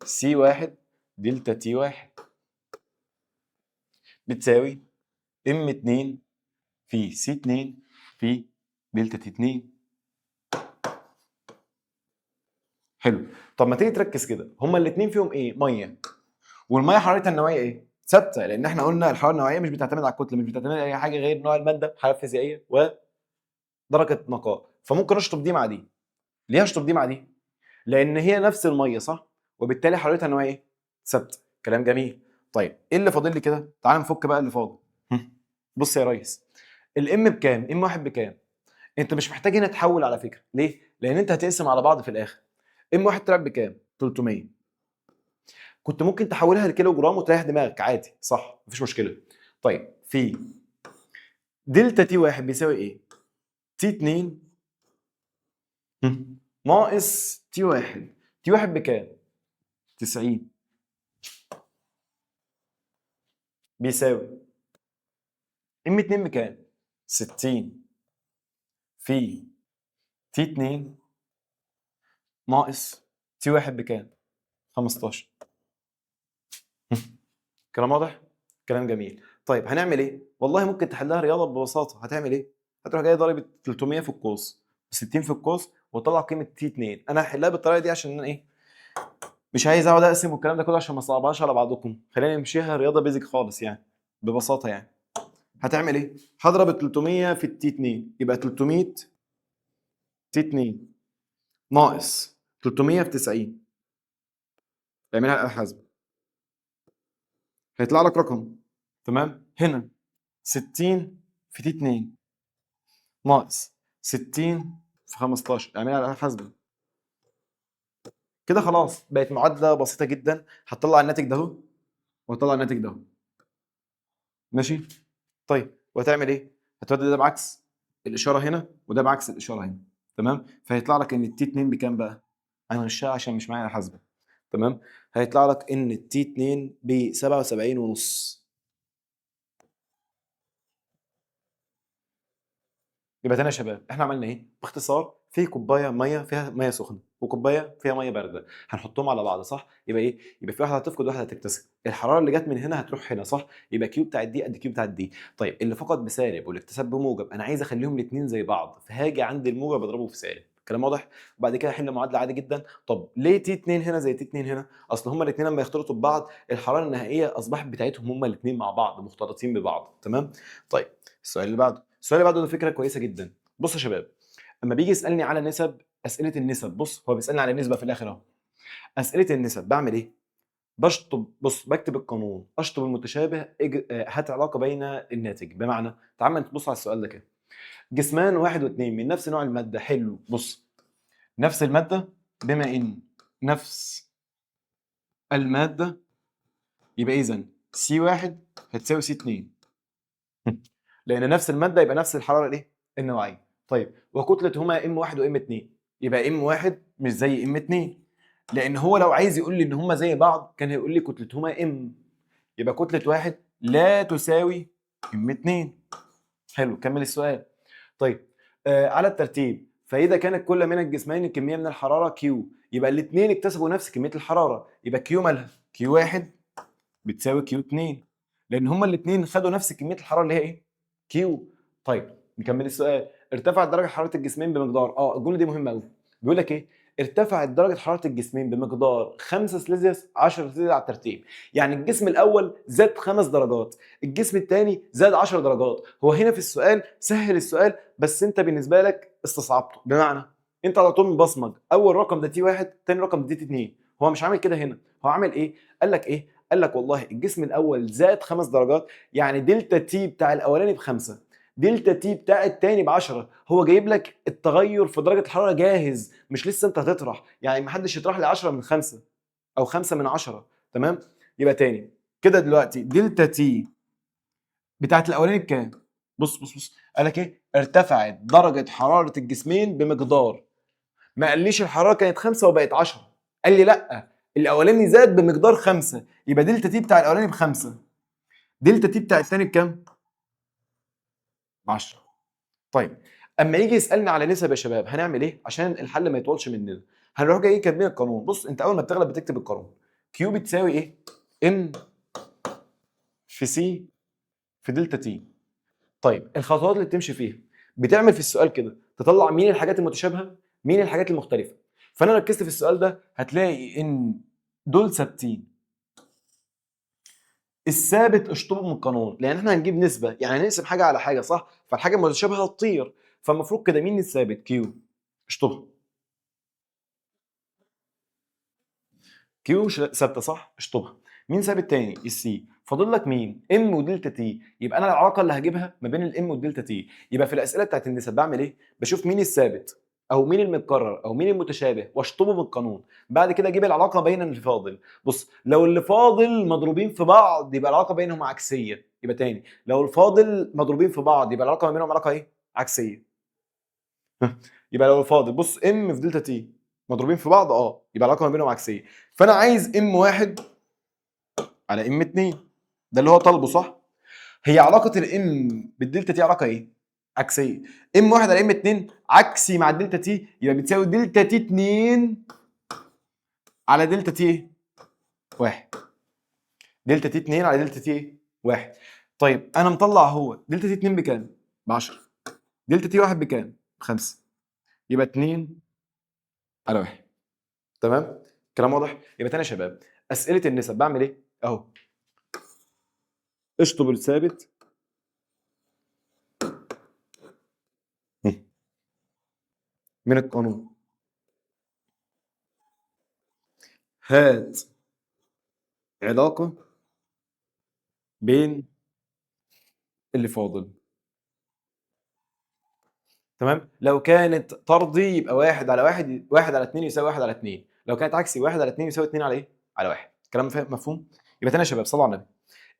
A: سي واحد دلتا تي واحد بتساوي ام 2 في سي 2 في دلتا تي 2. حلو. طب ما تيجي تركز كده، هما الاثنين فيهم ايه؟ ميه. والميه حرارتها النوعيه ايه؟ ثابته، لان احنا قلنا الحراره النوعيه مش بتعتمد على الكتله، مش بتعتمد على اي حاجه غير نوع الماده، حراره فيزيائيه ودرجه نقاء. فممكن اشطب دي مع دي. ليه اشطب دي مع دي؟ لان هي نفس الميه، صح؟ وبالتالي حرارتها النوعيه ايه؟ ثابته. كلام جميل. طيب ايه اللي فاضل لي كده؟ تعال نفك بقى اللي فاضل. بص يا ريس، الام بكام؟ ام واحد بكام؟ انت مش محتاج هنا تحول على فكره، ليه؟ لان انت هتقسم على بعض في الاخر. ام واحد طلع بكام؟ 300. كنت ممكن تحولها لكيلو جرام وتريح دماغك عادي، صح؟ مفيش مشكله. طيب في دلتا تي واحد بيساوي ايه؟ تي 2 ناقص تي واحد. تي واحد بكام؟ 90 بيساوي ام 2 بكام؟ 60 في تي 2 ناقص تي واحد بكام؟ 15. كلام واضح؟ كلام جميل. طيب هنعمل ايه؟ والله ممكن تحلها رياضه ببساطه. هتعمل ايه؟ هتروح جاي ضارب 300 في القوس، 60 في القوس، وتطلع قيمه تي 2. انا هحلها بالطريقه دي عشان انا ايه؟ مش عايز اقعد اقسم والكلام ده كله عشان ما اصعبهاش على بعضكم. خلينا نمشيها رياضه بيزك خالص يعني، ببساطه يعني. هتعمل ايه؟ هضرب ال 300 في التي 2، يبقى 300 تي 2 ناقص 300 في 90. اعملها على الحاسبه، هيطلع لك رقم. تمام؟ هنا 60 في تي 2 ناقص 60 في 15. اعملها على الحاسبه. كده خلاص بقت معادله بسيطه جدا. هتطلع الناتج ده اهو، وهتطلع الناتج ده اهو. ماشي؟ طيب وهتعمل ايه؟ هتودي ده بعكس الاشاره هنا وده بعكس الاشاره هنا. تمام؟ فهيطلع لك ان التي 2 بكام بقى؟ انا غشها عشان مش معايا حاسبه. تمام؟ هيطلع لك ان التي 2 ب 77 ونص. يبقى تاني يا شباب احنا عملنا ايه؟ باختصار في كوبايه ميه فيها ميه سخنه وكوبايه فيها ميه بارده، هنحطهم على بعض صح؟ يبقى ايه؟ يبقى في واحده هتفقد وواحده هتكتسب، الحراره اللي جت من هنا هتروح هنا صح؟ يبقى كيو بتاعت دي قد كيو بتاعت دي. طيب اللي فقد بسالب واللي اكتسب بموجب انا عايز اخليهم الاثنين زي بعض، فهاجي عند الموجب اضربه في سالب، كلام واضح؟ وبعد كده احل معادله عادي جدا. طب ليه تي 2 هنا زي تي 2 هنا؟ اصل هما الاثنين لما يختلطوا ببعض الحراره النهائيه اصبحت بتاعتهم هما الاثنين مع بعض مختلطين ببعض، تمام؟ طيب السؤال اللي بعده ده فكره كويسه جدا. بص يا شباب، اما بيجي يسالني على نسب، اسئله النسب، بص هو بيسالني على النسبه في الاخر اهو. اسئله النسب بعمل ايه؟ بشطب، بص بكتب القانون، اشطب المتشابه هات علاقه بين الناتج. بمعنى تعال نبص على السؤال ده كده، جسمان واحد واثنين من نفس نوع الماده، حلو، بص نفس الماده، بما ان نفس الماده يبقى اذا سي واحد هتساوي سي 2 لان نفس الماده يبقى نفس الحراره الايه؟ النوعيه. طيب وكتلتهما ام واحد وام 2، يبقى ام واحد مش زي ام 2، لان هو لو عايز يقول لي ان هما زي بعض كان هيقول لي كتلتهما ام، يبقى كتله واحد لا تساوي ام 2. حلو، كمل السؤال. طيب على الترتيب، فاذا كانت كل من الجسمين كميه من الحراره كيو، يبقى الاثنين اكتسبوا نفس كميه الحراره، يبقى كيو مالها؟ كيو واحد بتساوي كيو 2، لان هما الاثنين خدوا نفس كميه الحراره اللي هي ايه؟ كيو. طيب نكمل السؤال. ارتفعت درجه حراره الجسمين بمقدار، الجمله دي مهمه قوي، بيقول لك ايه؟ ارتفعت درجه حراره الجسمين بمقدار 5 سلسيوس 10 سلسيوس على الترتيب. يعني الجسم الاول زاد 5 درجات، الجسم الثاني زاد 10 درجات. هو هنا في السؤال سهل السؤال بس انت بالنسبه لك استصعبته، بمعنى انت على طول مبصمج اول رقم ده تي واحد، ثاني رقم ده تي 2. هو مش عامل كده هنا، هو عامل ايه؟ قال لك ايه؟ قال لك والله الجسم الاول زاد 5 درجات، يعني دلتا تي بتاع الاولاني بخمسه، دلتا تي بتاع التاني ب 10. هو جايب لك التغير في درجه الحراره جاهز، مش لسه انت هتطرح، يعني ما حدش يطرح لي 10 من 5 او 5 من 10. تمام؟ يبقى تاني كده دلوقتي دلتا تي بتاعت الاولاني بكام؟ بص قال لك ايه؟ ارتفعت درجه حراره الجسمين بمقدار، ما قاليش الحراره كانت 5 وبقت 10، قال لي لا الاولاني زاد بمقدار 5، يبقى دلتا تي بتاع الاولاني بخمسه، دلتا تي بتاع الثاني بكام؟ 10. طيب اما يجي يسالني على نسب يا شباب هنعمل ايه عشان الحل ما يطولش مننا؟ هنروح جاي كاتبين القانون. بص انت اول ما بتغلب بتكتب القانون، كيو بتساوي ايه؟ ام في سي في دلتا تي. طيب الخطوات اللي بتمشي فيها، بتعمل في السؤال كده تطلع مين الحاجات المتشابهه مين الحاجات المختلفه. فانا ركزت في السؤال ده هتلاقي ان دول ثابتين، الثابت اشطبه من القانون، لان احنا هنجيب نسبه يعني هنقسم حاجه على حاجه صح؟ فالحاجه المتشابهه هتطير، فالمفروض كده مين الثابت؟ كيو، اشطبها. كيو مش ثابته صح؟ اشطبها. مين ثابت تاني؟ السي. فاضل لك مين؟ ام ودلتا تي. يبقى انا العلاقه اللي هجيبها ما بين الام والدلتا تي، يبقى في الاسئله بتاعت النسب بعمل ايه؟ بشوف مين الثابت او مين المتكرر او مين المتشابه واشطبه من القانون، بعد كده اجيب العلاقه بين اللي فاضل. بص لو اللي فاضل مضروبين في بعض يبقى العلاقه بينهم عكسيه، يبقى تاني لو الفاضل مضروبين في بعض يبقى العلاقه ما بينهم علاقه ايه؟ عكسيه. يبقى لو الفاضل بص ام في دلتا تي مضروبين في بعض يبقى العلاقه ما بينهم عكسيه، فانا عايز ام واحد على ام 2، ده اللي هو طالبه صح؟ هي علاقه الام بالدلتا تي علاقه ايه؟ عكسيه. ام واحد على ام 2 عكسي مع الدلتا تي، يبقى بتساوي دلتا تي 2 على دلتا تي 1. دلتا تي 2 على دلتا تي 1. طيب انا مطلع هو دلتا تي 2 بكام؟ ب 10. دلتا تي 1 بكام؟ ب 5. يبقى 2 على 1. تمام؟ كلام واضح؟ يبقى تاني يا شباب اسئله النسب بعمل ايه؟ اهو اشطب الثابت من القانون، هات علاقة بين اللي فاضل. تمام؟ لو كانت طردي يبقى واحد على واحد، واحد على اتنين يساوي واحد على اتنين، لو كانت عكسي واحد على اتنين يساوي اتنين على ايه؟ على واحد. كلام مفهوم؟ يبقى تاني يا شباب صلوا على النبي.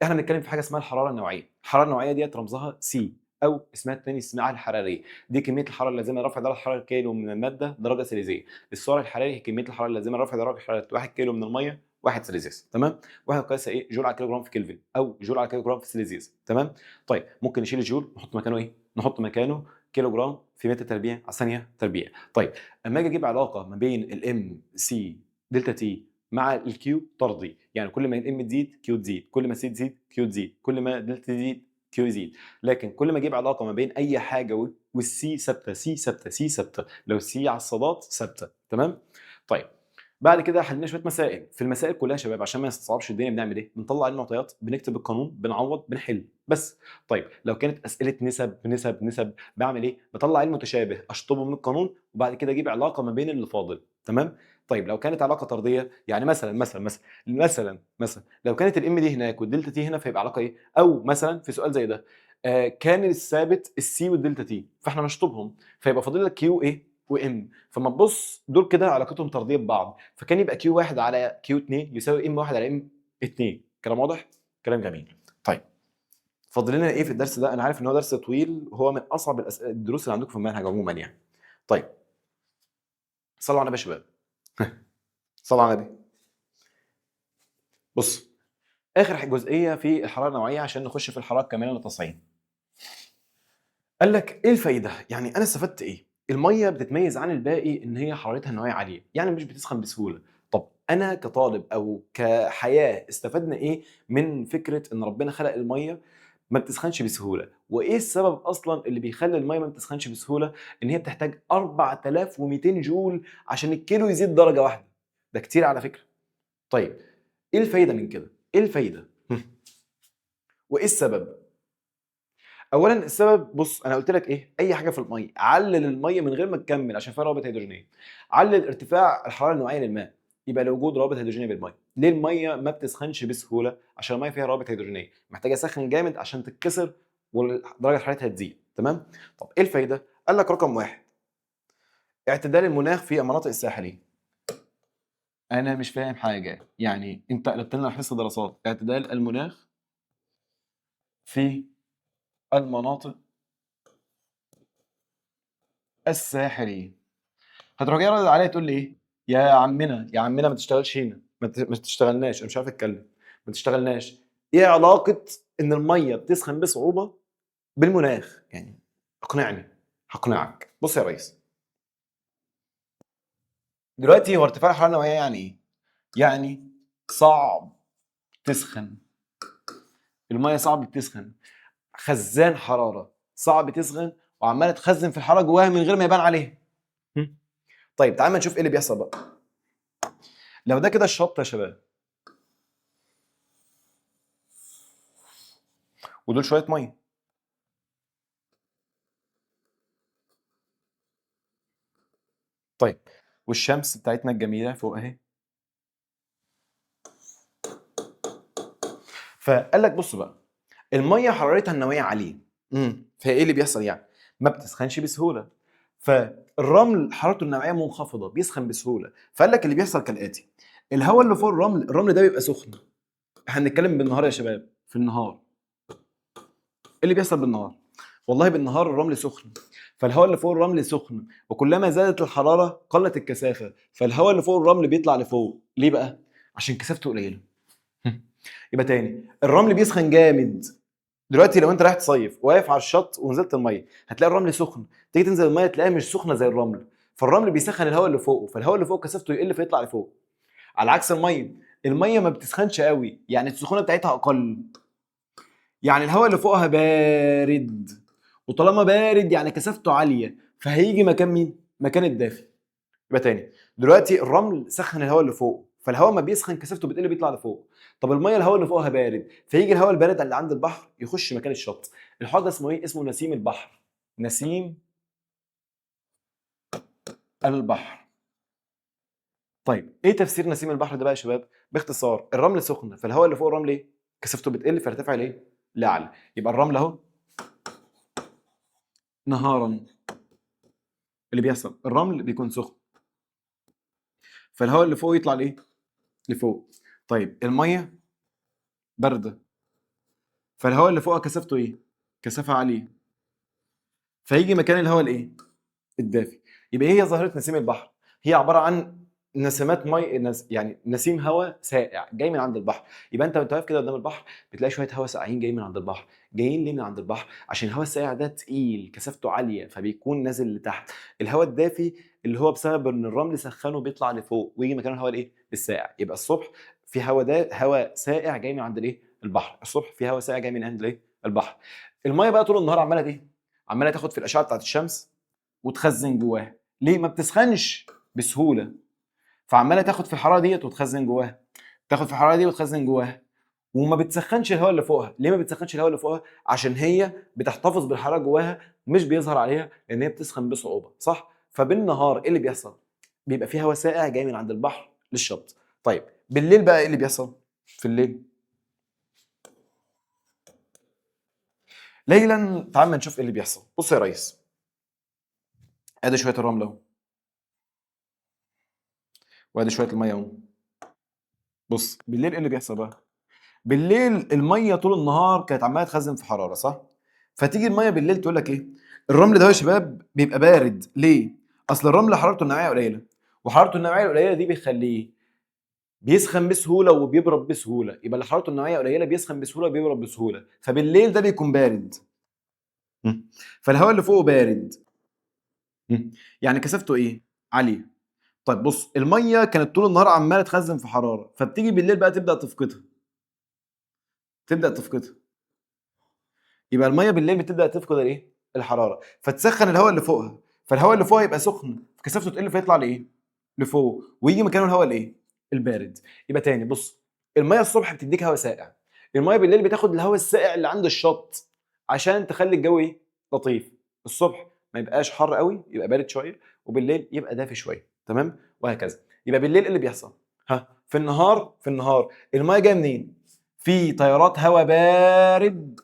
A: احنا بنتكلم في حاجه اسمها الحراره النوعيه، الحراره النوعيه ديت رمزها سي او اسمها الثاني السماعه الحراريه، دي كميه الحراره اللازمه لرفع درجه حراره كيلو من الماده درجه سيليزيه. السعر الحراري هي كميه الحراره اللازمه لرفع درجه حراره 1 كيلو من الميه 1 سيليزيوس. تمام؟ واحد قياسها ايه؟ جول على كيلو جرام في كلفن او جول على كيلو جرام في سيليزيوس. تمام؟ طيب ممكن نشيل الجول نحط مكانه ايه؟ نحط مكانه كيلو جرام في متر تربيع على ثانيه تربيع. طيب اما اجي اجيب علاقه ما بين الام سي دلتا تي مع الكيو طردي، يعني كل ما الام تزيد كيو تزيد، كل ما سي تزيد كيو تزيد، كل ما دلتا تزيد كيو يزيد. لكن كل ما اجيب علاقه ما بين اي حاجه والسي ثابته، سي ثابته، سي ثابته، لو سي على الصادات ثابته. تمام. طيب بعد كده حلينا شويه مسائل. في المسائل كلها يا شباب عشان ما نستصعبش الدنيا بنعمل ايه؟ بنطلع المعطيات، بنكتب القانون، بنعوض، بنحل بس. طيب لو كانت اسئله نسب بعمل ايه؟ بطلع المتشابه اشطبه من القانون وبعد كده اجيب علاقه ما بين اللي فاضل. تمام. طيب لو كانت علاقه طرديه، يعني مثلا لو كانت الام دي هناك والدلتا تي هنا فيبقى علاقه ايه؟ او مثلا في سؤال زي ده كان الثابت السي والدلتا تي، فاحنا نشطبهم فيبقى فاضل لك كيو ايه وام. فما تبص دول كده علاقتهم طرديه ببعض، فكان يبقى كيو 1 على كيو 2 يساوي ام 1 على ام 2. كلام واضح؟ كلام جميل. طيب فاضل لنا ايه في الدرس ده؟ انا عارف ان هو درس طويل، هو من اصعب الدروس اللي عندكم في المنهج عموما يعني. طيب صلوا على النبي يا شباب. صلوا على النبي. بص، اخر جزئيه في الحراره النوعيه عشان نخش في الحراره الكامله للتصعيد. قال لك ايه الفايده؟ يعني انا استفدت ايه؟ الميه بتتميز عن الباقي ان هي حرارتها النوعيه عاليه، يعني مش بتسخن بسهوله. طب انا كطالب او كحياه استفدنا ايه من فكره ان ربنا خلق الميه ما بتسخنش بسهوله؟ وايه السبب اصلا اللي بيخلي الميه ما بتسخنش بسهوله؟ ان هي بتحتاج 4200 جول عشان الكيلو يزيد درجه واحده. ده كتير على فكره. طيب ايه الفايده من كده؟ ايه الفايده؟ وايه السبب؟ اولا السبب، بص انا قلت لك ايه؟ اي حاجه في الميه، علل الميه من غير ما تكمل عشان فيها روابط هيدروجينيه. علل ارتفاع الحراره النوعيه للماء، يبقى لوجود روابط هيدروجينيه بالميه. ليه الميه ما بتسخنش بسهوله؟ عشان الميه فيها روابط هيدروجينيه، محتاجه سخن جامد عشان تتكسر ودرجه حرارتها تزيد. تمام. طب ايه الفايده؟ قال لك رقم واحد، اعتدال المناخ في المناطق الساحليه. انا مش فاهم حاجه، يعني انت قلت لنا حصه دراسات اعتدال المناخ في المناطق الساحليه، هتروح جاي رد عليا تقول لي ايه؟ يا عمنا ما تشتغلش هنا، ما تشتغلناش، انا مش عارف اتكلم. ما تشتغلناش. ايه علاقه ان الميه بتسخن بصعوبه بالمناخ؟ يعني اقنعني. هقنعك. بص يا ريس، دلوقتي هو ارتفاع الحراره النوعيه يعني ايه؟ يعني صعب تسخن. الميه صعب تسخن، خزان حراره صعب تسخن، وعماله تخزن في الحراره جواها من غير ما يبان عليها. طيب تعال نشوف ايه اللي بيحصل بقى. لو ده كده الشط يا شباب، ودول شويه ميه، طيب والشمس بتاعتنا الجميله فوق اهي. فقال لك بص بقى، الميه حرارتها النوويه عاليه، فايه اللي بيحصل يعني؟ ما بتسخنش بسهوله. فالرمل حرارته النوويه منخفضه، بيسخن بسهوله. فقال لك اللي بيحصل كالاتي، الهواء اللي فوق الرمل ده بيبقى سخن. احنا بنتكلم بالنهار يا شباب، في النهار. ايه اللي بيحصل بالنهار؟ والله بالنهار الرمل سخن، فالهواء اللي فوق الرمل سخن، وكلما زادت الحراره قلت الكثافه، فالهواء اللي فوق الرمل بيطلع لفوق. ليه بقى؟ عشان كثافته قليله. يبقى تاني، الرمل بيسخن جامد. دلوقتي لو انت رايح تصيف واقف على الشط ونزلت الميه، هتلاقي الرمل سخن. تيجي تنزل الميه تلاقيها مش سخنه زي الرمل، فالرمل بيسخن الهواء اللي فوقه، فالهواء اللي فوق كثافته يقل فيطلع لفوق. على عكس الميه، الميه ما بتسخنش قوي، يعني السخونه بتاعتها اقل. يعني الهواء اللي فوقها بارد، وطالما بارد يعني كثافته عاليه، فهيجي مكان مين؟ مكان الدافي. يبقى تاني، دلوقتي الرمل سخن الهواء اللي فوق، فالهواء ما بيسخن كثافته بتقل بيطلع لفوق. طب الميه الهواء اللي فوقها بارد، فيجي الهواء البارد اللي عند البحر يخش مكان الشط. الحوار ده اسمه ايه؟ اسمه نسيم البحر. نسيم البحر. طيب ايه تفسير نسيم البحر ده بقى يا شباب؟ باختصار، الرمل سخن، فالهواء اللي فوق الرمل ايه؟ كثافته بتقل فيرتفع لايه؟ لاعلى. يبقى الرمل اهو نهارا اللي بيحصل، الرمل بيكون سخن، فالهواء اللي فوق يطلع لايه؟ لفوق. طيب الميه بارده، فالهواء اللي فوقها كثافته ايه؟ كثافه عاليه، فيجي مكان الهواء الايه؟ الدافي. يبقى ايه هي ظاهره نسيم البحر؟ هي عباره عن نسمات مي، يعني نسيم هواء ساقع جاي من عند البحر. يبقى انت وانت واقف كده قدام البحر بتلاقي شويه هواء ساقعين جاي من عند البحر، جايين ليه من عند البحر؟ عشان الهواء الساقع ده تقيل، كثافته عاليه، فبيكون نازل لتحت. الهواء الدافي اللي هو بسبب ان الرمل سخنه بيطلع لفوق ويجي مكانه الهواء الايه؟ الساقع. يبقى الصبح في هواء هواء ساقع جاي من عند الايه؟ البحر. الصبح في هواء ساقع جاي من عند الايه؟ البحر. الميه بقى طول النهار عماله ايه؟ عماله تاخد في الاشعه بتاعت الشمس وتخزن جواها. ليه؟ ما بتسخنش بسهوله، فعماله تاخد في الحراره ديت وتخزن جواها، تاخد في الحراره دي وتخزن جواها، وما بتسخنش الهواء اللي فوقها. ليه ما بتسخنش الهواء اللي فوقها؟ عشان هي بتحتفظ بالحراره جواها، مش بيظهر عليها لان هي بتسخن بصعوبه، صح؟ فبالنهار ايه اللي بيحصل؟ بيبقى في هواء ساقع جاي من عند البحر للشط. طيب بالليل بقى ايه اللي بيحصل؟ في الليل ليلا تعال ما نشوف ايه اللي بيحصل. بص يا ريس، ادي شويه الرمل اهو، وادي شويه الميه اهو. بص بالليل ايه اللي بيحصل بقى؟ بالليل الميه طول النهار كانت عماله تخزن في حراره، صح؟ فتيجي الميه بالليل تقول لك ايه؟ الرمل ده يا شباب بيبقى بارد. ليه؟ اصل الرمل حرارته النوعيه قليله، وحرارته النوعيه القليله دي بيخليه بيسخن بسهوله وبيبرد بسهوله. يبقى اللي حرارته النوعيه قليله بيسخن بسهوله وبيبرد بسهوله، فبالليل ده بيكون بارد. م. فالهواء اللي فوقه بارد. م. يعني كثافته ايه؟ عاليه. طيب بص، الميه كانت طول النهار عماله تخزن في حراره، فبتيجي بالليل بقى تبدا تفقدها، تبدا تفقدها. يبقى الميه بالليل بتبدا تفقد الايه؟ الحراره، فتسخن الهواء اللي فوقها، فالهواء اللي فوقها يبقى سخن، كثافته تقل فيطلع لايه؟ لفوق، ويجي مكانه الهواء الايه؟ البارد. يبقى تاني بص، الميه الصبح بتديك هواء ساقع، الميه بالليل بتاخد الهواء الساقع اللي عند الشط عشان تخلي الجو ايه؟ لطيف. الصبح ما يبقاش حر قوي، يبقى بارد شويه، وبالليل يبقى دافي شويه، تمام؟ وهكذا. يبقى بالليل ايه اللي بيحصل؟ ها، في النهار الميه جايه منين؟ في تيارات هواء بارد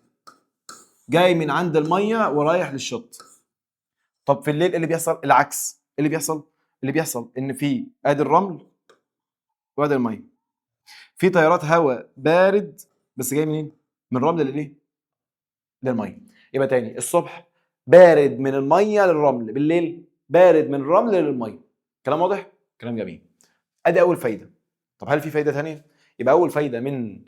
A: جاي من عند الميه ورايح للشط. طب في الليل ايه اللي بيحصل؟ العكس. إيه اللي بيحصل؟ اللي بيحصل ان في ادي الرمل وادي الميه، في تيارات هواء بارد بس جاي منين؟ من الرمل للايه؟ للميه. يبقى تاني، الصبح بارد من الميه للرمل، بالليل بارد من الرمل للميه. كلام واضح؟ كلام جميل. ادي اول فايده. طب هل في فايده ثانيه؟ يبقى اول فايده من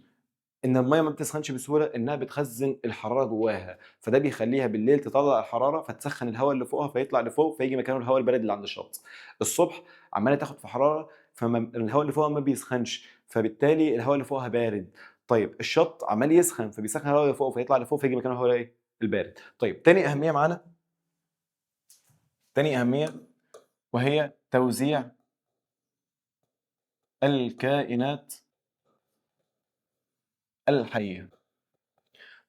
A: ان الميه ما بتسخنش بسهوله انها بتخزن الحراره جواها، فده بيخليها بالليل تطلع الحراره فتسخن الهواء اللي فوقها فيطلع لفوق فيجي مكانه الهواء البارد اللي عند الشط. الصبح عماله تاخد في حراره، فالهواء اللي فوقها ما بيسخنش، فبالتالي الهواء اللي فوقها بارد. طيب الشط عمال يسخن فبيسخن الهواء اللي فوق فيطلع لفوق فيجي مكانه الهواء ايه؟ البارد. طيب تاني اهميه معانا، تاني اهميه، وهي توزيع الكائنات الحيه.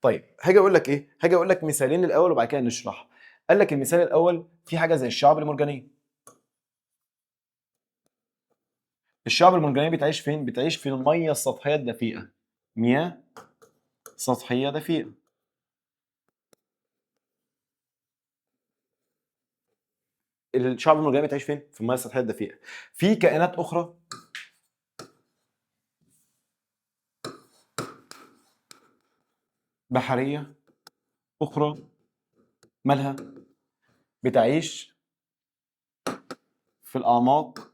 A: طيب هاجي اقول لك ايه؟ هاجي اقول لك مثالين الاول وبعد كده نشرح. قال لك المثال الاول في حاجه زي الشعاب المرجانيه. الشعاب المرجانيه بتعيش فين؟ بتعيش في الميه السطحيه الدفيئه، مياه سطحيه دفيئه. الشعاب المرجانيه بتعيش فين؟ في الميه السطحيه الدفيئه. في كائنات اخرى بحريه اخرى مالها؟ بتعيش في الاعماق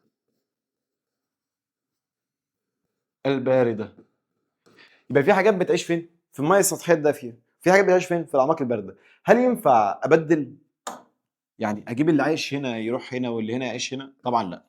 A: البارده. يبقى في حاجات بتعيش فين؟ في الميه السطحيه الدافيه، في حاجات بتعيش فين؟ في الاعماق البارده. هل ينفع ابدل؟ يعني اجيب اللي عايش هنا يروح هنا واللي هنا يعيش هنا؟ طبعا لا.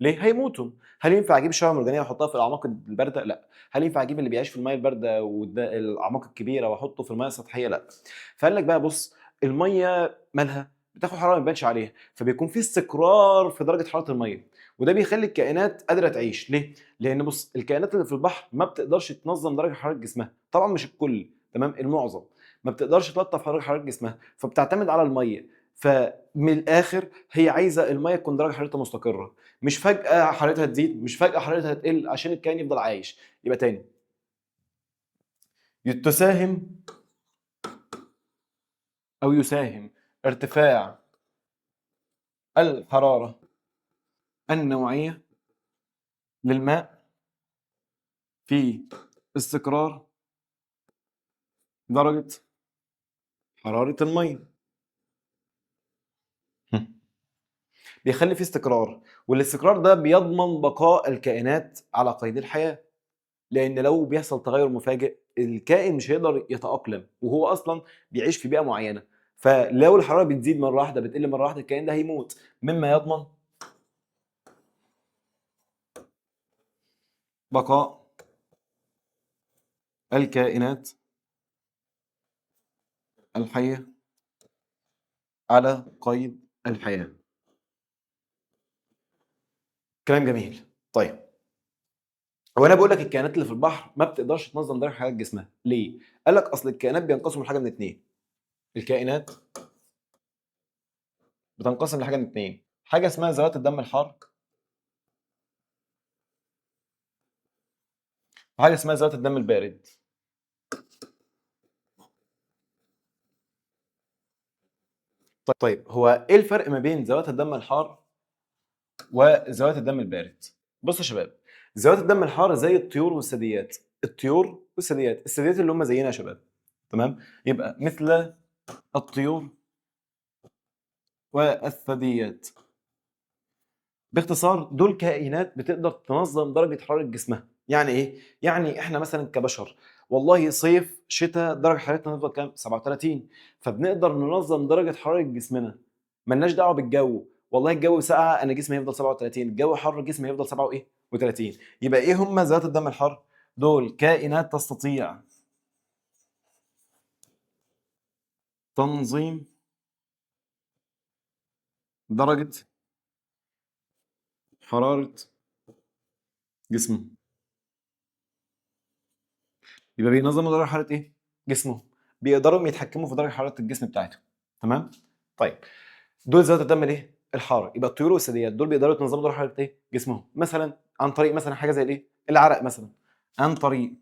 A: ليه؟ هيموتوا. هل ينفع اجيب الشعاب المرجانيه واحطها في الاعماق البارده؟ لا. هل ينفع اجيب اللي بيعيش في الميه البارده والاعماق الكبيره واحطه في الميه السطحيه؟ لا. فقال لك بقى بص، الميه مالها؟ بتاخد حراره ما يبانش عليها، فبيكون في استقرار في درجه حراره الميه، وده بيخلي الكائنات قادره تعيش. ليه؟ لان بص، الكائنات اللي في البحر ما بتقدرش تنظم درجه حراره جسمها، طبعا مش الكل، تمام، المعظم ما بتقدرش تلطف درجه حراره جسمها، فبتعتمد على الميه. فمن الاخر هي عايزه الميه تكون درجه حرارتها مستقره، مش فجأة حرارتها تزيد، مش فجأة حرارتها تقل، عشان الكائن يفضل عايش. يبقى تاني، تساهم أو يساهم ارتفاع الحرارة النوعية للماء في استقرار درجة حرارة المية. بيخلي في استقرار، والاستقرار ده بيضمن بقاء الكائنات على قيد الحياة. لان لو بيحصل تغير مفاجئ الكائن مش هيقدر يتاقلم، وهو اصلا بيعيش في بيئه معينه. فلو الحراره بتزيد مره واحده بتقل مره واحده الكائن ده هيموت. مما يضمن بقاء الكائنات الحيه على قيد الحياه. كلام جميل. طيب، هو انا بقول لك الكائنات اللي في البحر ما بتقدرش تنظم درجه حراره جسمها ليه؟ قال لك اصل الكائنات بينقسموا لحاجه من اتنين. الكائنات بتنقسم لحاجه من اتنين، حاجه اسمها ذوات الدم الحار، وحاجه اسمها ذوات الدم البارد. طيب هو ايه الفرق ما بين ذوات الدم الحار وذوات الدم البارد؟ بصوا يا شباب، ذوات الدم الحار زي الطيور والثدييات. الطيور والثدييات، الثدييات اللي هم زينا يا شباب، تمام؟ يبقى مثل الطيور والثدييات. باختصار دول كائنات بتقدر تنظم درجة حرارة جسمها. يعني ايه؟ يعني احنا مثلا كبشر، والله صيف شتاء درجة حرارتنا هتفضل كام؟ 37. فبنقدر ننظم درجة حرارة جسمنا. ملناش دعوة بالجو، والله الجو ساقع انا جسمي هيفضل 37، الجو حر جسمي هيفضل 7 وايه؟ و30. يبقى ايه هم ذوات الدم الحار؟ دول كائنات تستطيع تنظيم درجة حرارة جسمه. يبقى بينظموا درجه حراره ايه؟ جسمهم. بيقدروا يتحكموا في درجه حراره الجسم بتاعتهم. تمام؟ طيب، دول ذات الدم الايه؟ الحار. يبقى الطيور والثدييات دول بيقدروا ينظموا درجه حراره ايه؟ جسمهم، مثلا عن طريق مثلا حاجه زي الايه؟ العرق مثلا. عن طريق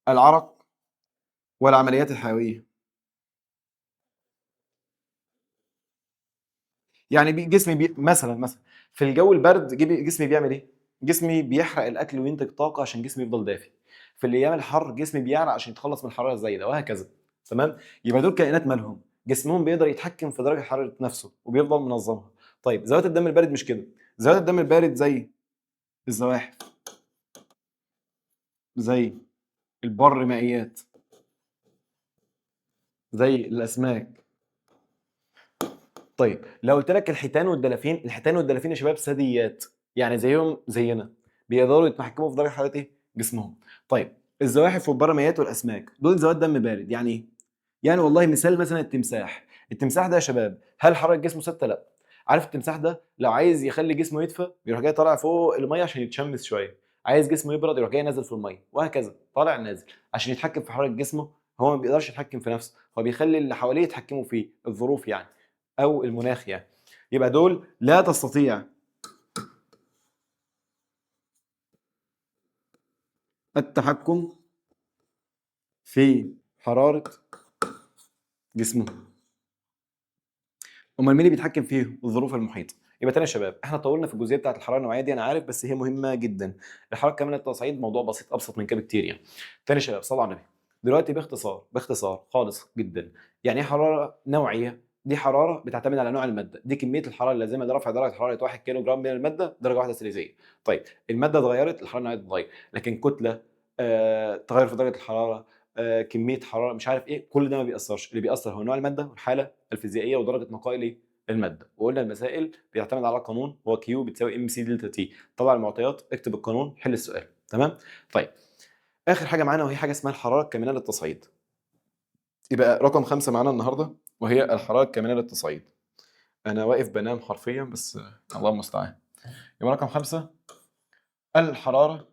A: العرق والعمليات الحيويه. يعني جسمي مثلا في الجو البرد جسمي بيعمل ايه؟ جسمي بيحرق الاكل وينتج طاقه عشان جسمي يفضل دافي. في الايام الحر جسمي بيعرق عشان يتخلص من الحراره الزايده، وهكذا. تمام؟ يبقى دول كائنات مالهم؟ جسمهم بيقدر يتحكم في درجه حراره نفسه وبيفضل منظمها. طيب ذوات الدم البارد مش كده. ذوات الدم البارد زي الزواحف، زي البر مائيات، زي الاسماك. طيب لو قلت لك الحيتان والدلافين، الحيتان والدلافين يا شباب ثدييات، يعني زيهم زينا، بيقدروا يتحكموا في درجه حراره ايه؟ جسمهم. طيب الزواحف والبرميات والاسماك دول ذوات دم بارد. يعني ايه؟ يعني والله مثال مثلا التمساح. التمساح ده يا شباب هل حراره جسمه ثابته؟ لا. عارف التمساح ده لو عايز يخلي جسمه يدفى يروح جاي طالع فوق الميه عشان يتشمس شويه، عايز جسمه يبرد يروح جاي نازل في الميه، وهكذا طالع نازل عشان يتحكم في حراره جسمه. هو ما بيقدرش يتحكم في نفسه، هو بيخلي اللي حواليه يتحكموا فيه، الظروف يعني، او المناخ يعني. يبقى دول لا تستطيع التحكم في حراره جسمه. امال مين اللي بيتحكم فيه؟ الظروف المحيطه. يبقى تاني يا شباب احنا طولنا في الجزئيه بتاعت الحراره النوعيه دي، انا عارف، بس هي مهمه جدا. الحراره الكامله التصعيد موضوع بسيط، ابسط من كده بكتير يعني. تاني يا شباب صلوا على النبي. دلوقتي باختصار خالص جدا، يعني ايه حراره نوعيه؟ دي حراره بتعتمد على نوع الماده، دي كميه الحراره اللازمه لرفع درجه حراره 1 كيلو جرام من الماده درجه واحده سيليزيه. طيب الماده اتغيرت الحراره النوعيه تتغير، لكن كتله، تغير في درجه الحراره، كميه حراره، مش عارف ايه، كل ده ما بيأثرش. اللي بيأثر هو نوع الماده والحاله الفيزيائيه ودرجه نقاء الايه؟ الماده. وقلنا المسائل بيعتمد على قانون هو كيو بتساوي ام سي دلتا تي. طبعا المعطيات اكتب القانون حل السؤال. تمام؟ طيب اخر حاجه معانا وهي حاجه اسمها الحراره الكامنه للتصعيد. يبقى رقم 5 معانا النهارده وهي الحراره الكامنه للتصعيد. انا واقف بنام حرفيا بس الله المستعان. يبقى رقم 5 الحراره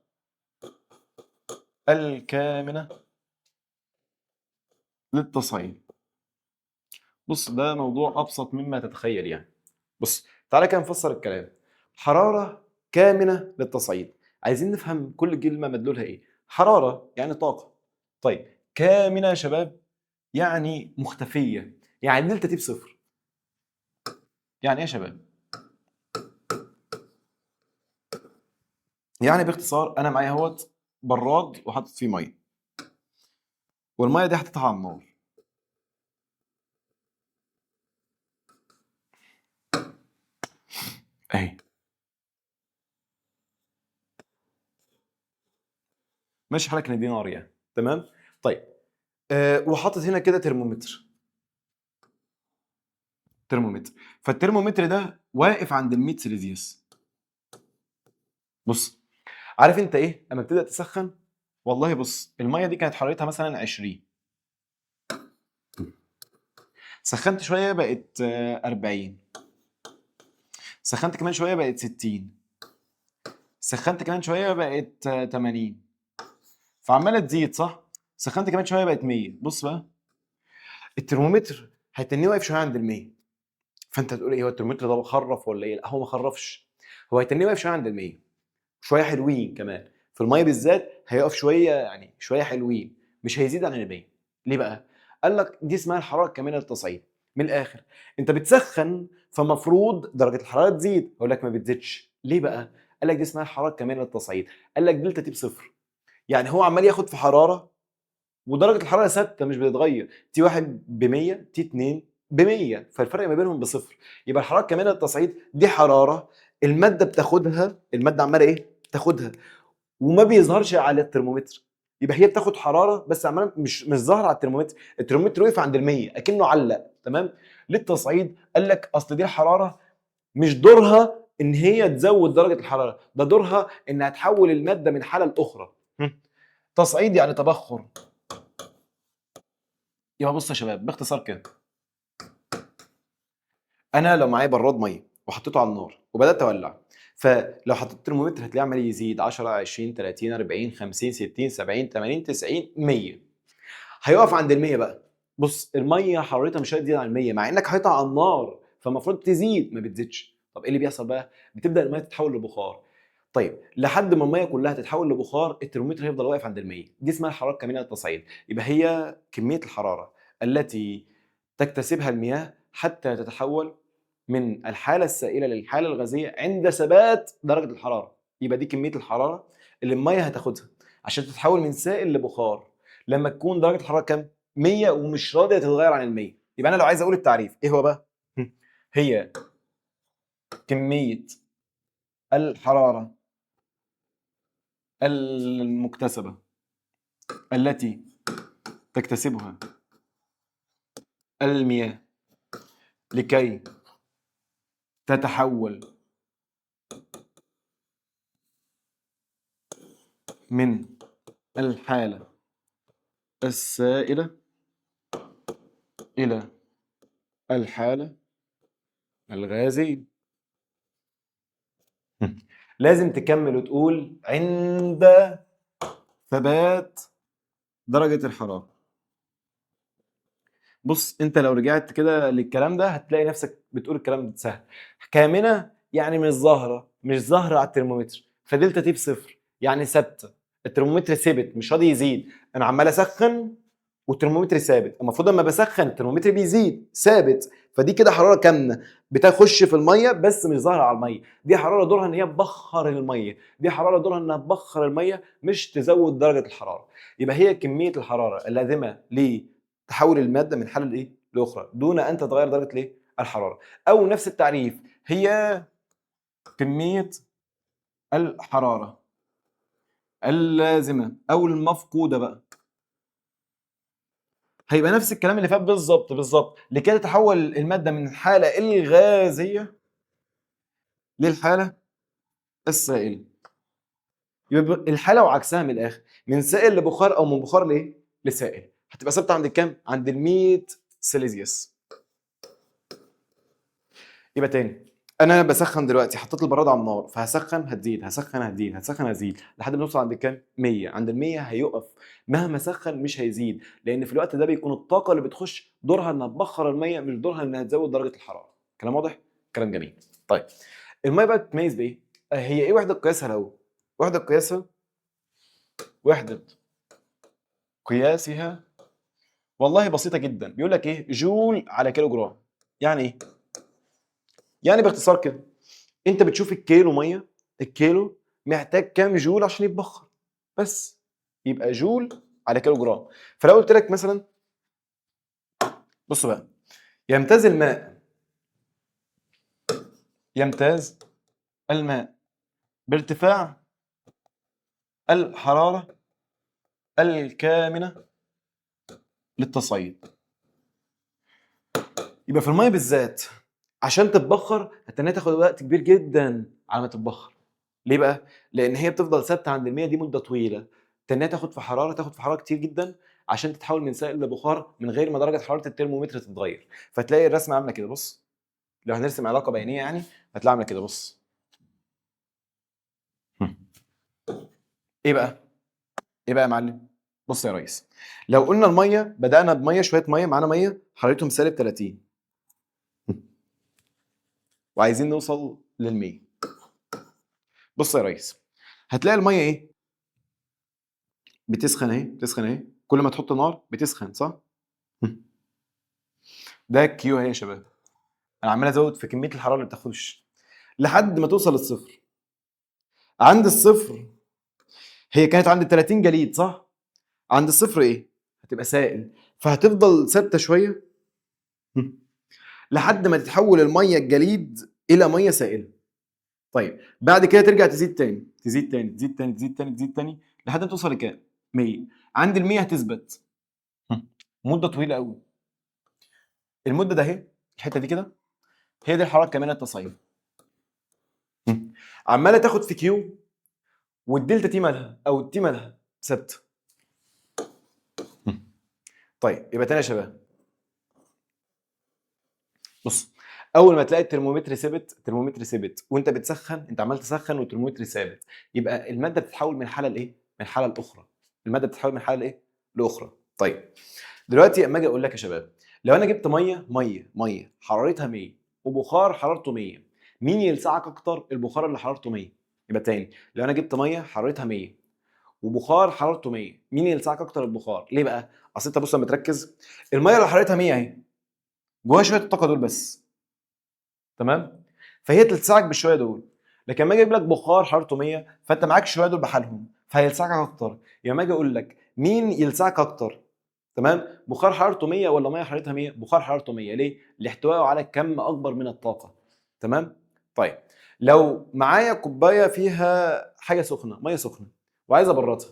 A: الكامنه للتصعيد. بص ده موضوع ابسط مما تتخيل يعني. بص تعالى كده نفسر الكلام. حراره كامنه للتصعيد، عايزين نفهم كل كلمه مدلولها ايه. حراره يعني طاقه. طيب كامنه يا شباب يعني مختفيه، يعني دلتا تي بصفر. يعني ايه يا شباب؟ يعني باختصار انا معايا اهوت براد وحاطط فيه ميه، والميه دي حطيتها على النار. اهي. ماشي حالك ان دي نار يعني. تمام. طيب وحاطط هنا كده ترمومتر. فالترمومتر ده واقف عند ال 100 سيليزيوس. بص، عارف انت ايه اما بتبدا تسخن؟ والله بص، الميه دي كانت حرارتها مثلا 20، سخنت شويه بقت 40، سخنت كمان شويه بقت 60، سخنت كمان شويه بقت 80، فعماله تزيد صح؟ سخنت كمان شويه بقت 100. بص بقى، الترمومتر هيتنيه واقف شويه عند ال 100. فانت هتقول ايه، هو الترمومتر ده خرف ولا ايه؟ لا هو ما خرفش، هو هيتنيه واقف شويه عند ال 100، شويه حلوين كمان. في الميه بالذات هيقف شويه، يعني شويه حلوين، مش هيزيد عن ال 100. ليه بقى؟ قال لك دي اسمها الحراره الكامله للتصعيد. من الاخر، انت بتسخن فمفروض درجه الحراره تزيد، اقول لك ما بتزيدش. ليه بقى؟ قال لك دي اسمها الحراره الكامله للتصعيد. قال لك دلتا تي بصفر، يعني هو عمال ياخد في حراره ودرجه الحراره ثابته مش بتتغير. تي 1 ب 100، تي 2 ب 100، فالفرق ما بينهم بصفر. يبقى الحراره الكامله للتصعيد دي حراره الماده بتاخدها، الماده عماله ايه؟ تاخدها وما بيظهرش على الترمومتر. يبقى هي بتاخد حراره بس عماله مش ظاهره على الترمومتر. الترمومتر وقف عند ال 100 اكنه علق. تمام. للتصعيد قال لك اصل دي الحراره مش دورها ان هي تزود درجه الحراره، ده دورها انها تحول الماده من حاله لاخرى. تصعيد يعني تبخر. يبقى بص يا شباب باختصار كده، انا لو معايا براد ميه وحطيته على النار وبدات اولع، فلو حطيت الترمومتر هتلاقيه عمال يزيد 10 20 30 40 50 60 70 80 90 100. هيقف عند ال 100 بقى. بص، الميه حرارتها مش هتزيد عن 100 مع انك حاططها على النار، فالمفروض تزيد، ما بتزيدش. طب ايه اللي بيحصل بقى؟ بتبدا الميه تتحول لبخار. طيب لحد ما الميه كلها تتحول لبخار الترمومتر هيفضل واقف عند ال 100. دي اسمها الحراره الكامله للتصعيد. يبقى هي كميه الحراره التي تكتسبها المياه حتى تتحول من الحاله السائله للحاله الغازيه عند ثبات درجه الحراره. يبقى دي كميه الحراره اللي الميه هتاخدها عشان تتحول من سائل لبخار لما تكون درجه الحراره كام؟ 100 ومش راضيه تتغير عن ال 100. يبقى انا لو عايز اقول التعريف ايه هو بقى؟ هي كميه الحراره المكتسبه التي تكتسبها المياه لكي تتحول من الحالة السائلة إلى الحالة الغازية. لازم تكمل وتقول عند ثبات درجة الحرارة. بص انت لو رجعت كده للكلام ده هتلاقي نفسك بتقول الكلام ده سهل. كامنة يعني مش ظاهرة على الترمومتر، فدلتا تي بصفر يعني ثابتة. الترمومتر ثابت مش راضي يزيد، انا عمال اسخن والترمومتر ثابت. المفروض لما بسخن الترمومتر بيزيد ثابت، فدي كده حراره كامنه بتخش في الميه بس مش ظاهره على الميه. دي حراره دورها ان هي تبخر الميه، دي حراره دورها انها تبخر الميه مش تزود درجه الحراره. يبقى هي كميه الحراره اللازمه لتحول الماده من حاله لايه لاخرى دون ان تتغير درجه الايه الحراره. او نفس التعريف، هي كميه الحراره اللازمه او المفقوده بقى. هيبقى نفس الكلام اللي فات بالظبط لكي تتحول الماده من الحاله الغازيه للحاله السائله. يبقى الحاله وعكسها من الاخر، من سائل لبخار او من بخار لايه لسائل. هتبقى ثابته عند الكام؟ عند ال 100 سيليزيوس. يبقى تاني، انا بسخن دلوقتي، حطيت البراد على النار، فهسخن هتزيد هسخن هتزيد هسخن هتزيد لحد ما نوصل عند كام؟ 100. عند ال 100 هيقف، مهما سخن مش هيزيد، لان في الوقت ده بيكون الطاقه اللي بتخش دورها انها تبخر الميه مش دورها انها تزود درجه الحراره. كلام واضح؟ كلام جميل. طيب الميه بقى بتتميز بايه؟ هي ايه وحده قياسها الاول؟ وحده قياسها، وحده قياسها والله بسيطه جدا. بيقول لك ايه؟ جول على كيلو جرام. يعني ايه؟ يعني باختصار كده، انت بتشوف الكيلو ميه، الكيلو محتاج كام جول عشان يتبخر بس، يبقى جول على كيلو جرام. فلو قلت لك مثلا، بص بقى، يمتاز الماء يمتاز الماء بارتفاع الحراره الكامنة للتصعيد. يبقى في المية بالذات عشان تتبخر هتنها تاخد وقت كبير جدا على ما تتبخر. ليه بقى؟ لأن هي بتفضل ثابتة عند ال100 دي مدة طويلة، تنها تاخد في حرارة كتير جدا عشان تتحول من سائل لبخار من غير ما درجة حرارة الترمومتر تتغير. فتلاقي الرسمة عاملة كده، بص لو هنرسم علاقة بينية يعني هتلاقيها عاملة كده، بص. ايه بقى؟ ايه بقى يا معلم؟ بص يا ريس، لو قلنا الميه بدأنا بميه، شويه ميه معانا، ميه حرارتهم -30 وعايزين نوصل لل100. بص يا ريس، هتلاقي الميه ايه؟ بتسخن اهي، بتسخن اهي، كل ما تحط نار بتسخن، صح؟ ده كيو اهي يا شباب، انا عمال ازود في كميه الحراره اللي بتاخدش لحد ما توصل للصفر. عند الصفر هي كانت عند 30 جليد، صح؟ عند الصفر ايه؟ هتبقى سائل، فهتفضل ثابته شويه لحد ما تتحول الميه الجليد الى ميه سائله. طيب بعد كده ترجع تزيد تاني، تزيد تاني، تزيد تاني، تزيد تاني، تزيد تاني لحد ما توصل لكام؟ 100. عند ال100 هتثبت مده طويله قوي. المده ده اهي، الحته دي كده، هي دي الحراره الكامنه للتصعيد. عماله تاخد في كيو، والدلتا تي مالها او التي مالها ثابته. طيب يبقى تاني يا شباب، بص، اول ما تلاقي الترمومتر ثابت، الترمومتر ثابت وانت بتسخن، انت عمال تسخن والترمومتر ثابت، يبقى الماده بتتحول من حاله لايه؟ من حاله لاخرى. الماده بتتحول من حاله لايه؟ لاخرى. طيب دلوقتي اما اجي اقول لك يا شباب، لو انا جبت ميه حرارتها 100 وبخار حرارته 100، مين يلسعك اكتر؟ البخار اللي حرارته 100. يبقى تاني، لو انا جبت ميه حرارتها 100 وبخار حرارته 100، مين يلسعك اكتر؟ البخار. ليه بقى؟ اصل انت بص لما تركز، الميه اللي حرارتها 100 اهي جواها شويه الطاقه دول بس، تمام؟ فهي تلسعك بالشويه دول. لكن لما اجي اجيب لك بخار حرارته 100 فانت معاك شويه دول بحالهم فهيلسعك اكتر. يبقى ما اجي اقول لك مين يلسعك اكتر، تمام؟ بخار حرارته 100 ولا ميه حرارتها 100؟ بخار حرارته 100. ليه؟ لاحتوائه على كم اكبر من الطاقه. تمام؟ طيب لو معايا كوبايه فيها حاجه سخنه، ميه سخنه، وعايز ابردها،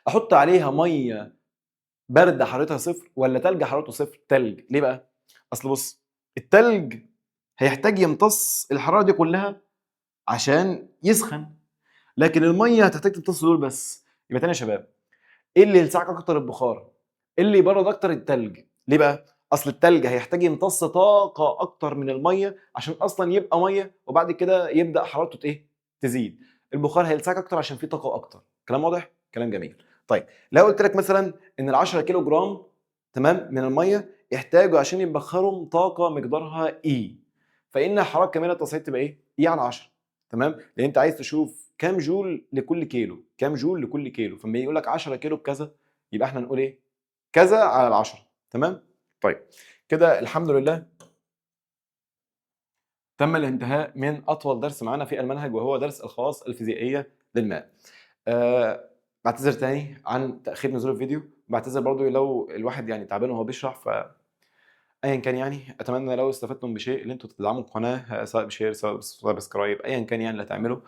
A: احط عليها ميه بارده حرارتها صفر ولا تلج حرارته صفر؟ تلج. ليه بقى؟ اصل بص، التلج هيحتاج يمتص الحراره دي كلها عشان يسخن، لكن الميه هتحتاج تمتص دول بس. يبقى تاني يا شباب، ايه اللي يلسعك اكتر؟ البخار. ايه اللي يبرد اكتر؟ التلج. ليه بقى؟ اصل التلج هيحتاج يمتص طاقه اكتر من الميه عشان اصلا يبقى ميه، وبعد كده يبدا حرارته ايه؟ تزيد. البخار هيلسعك اكتر عشان فيه طاقه اكتر. كلام واضح؟ كلام جميل. طيب لو قلت لك مثلا ان ال 10 كيلو جرام، تمام، من الميه يحتاجوا عشان يبخروا طاقه مقدارها اي، فان حراره كامله التصعيد تبقى ايه؟ اي على 10. تمام؟ لان انت عايز تشوف كام جول لكل كيلو، كام جول لكل كيلو، فلما يقول لك 10 كيلو بكذا يبقى احنا نقول ايه؟ كذا على العشرة. تمام؟ طيب كده الحمد لله تم الانتهاء من اطول درس معانا في المنهج، وهو درس الخواص الفيزيائيه للماء. بعتذر تاني عن تاخير نزول الفيديو، بعتذر برضو لو الواحد يعني تعبان وهو بيشرح، ف ايا كان يعني اتمنى لو استفدتم بشيء ان انتم تدعموا القناه، سواء بشير سواء بسبسكرايب، ايا كان يعني اللي هتعمله.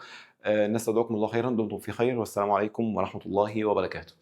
A: الناس تدعوكم الله خيرا، دمتم في خير، والسلام عليكم ورحمه الله وبركاته.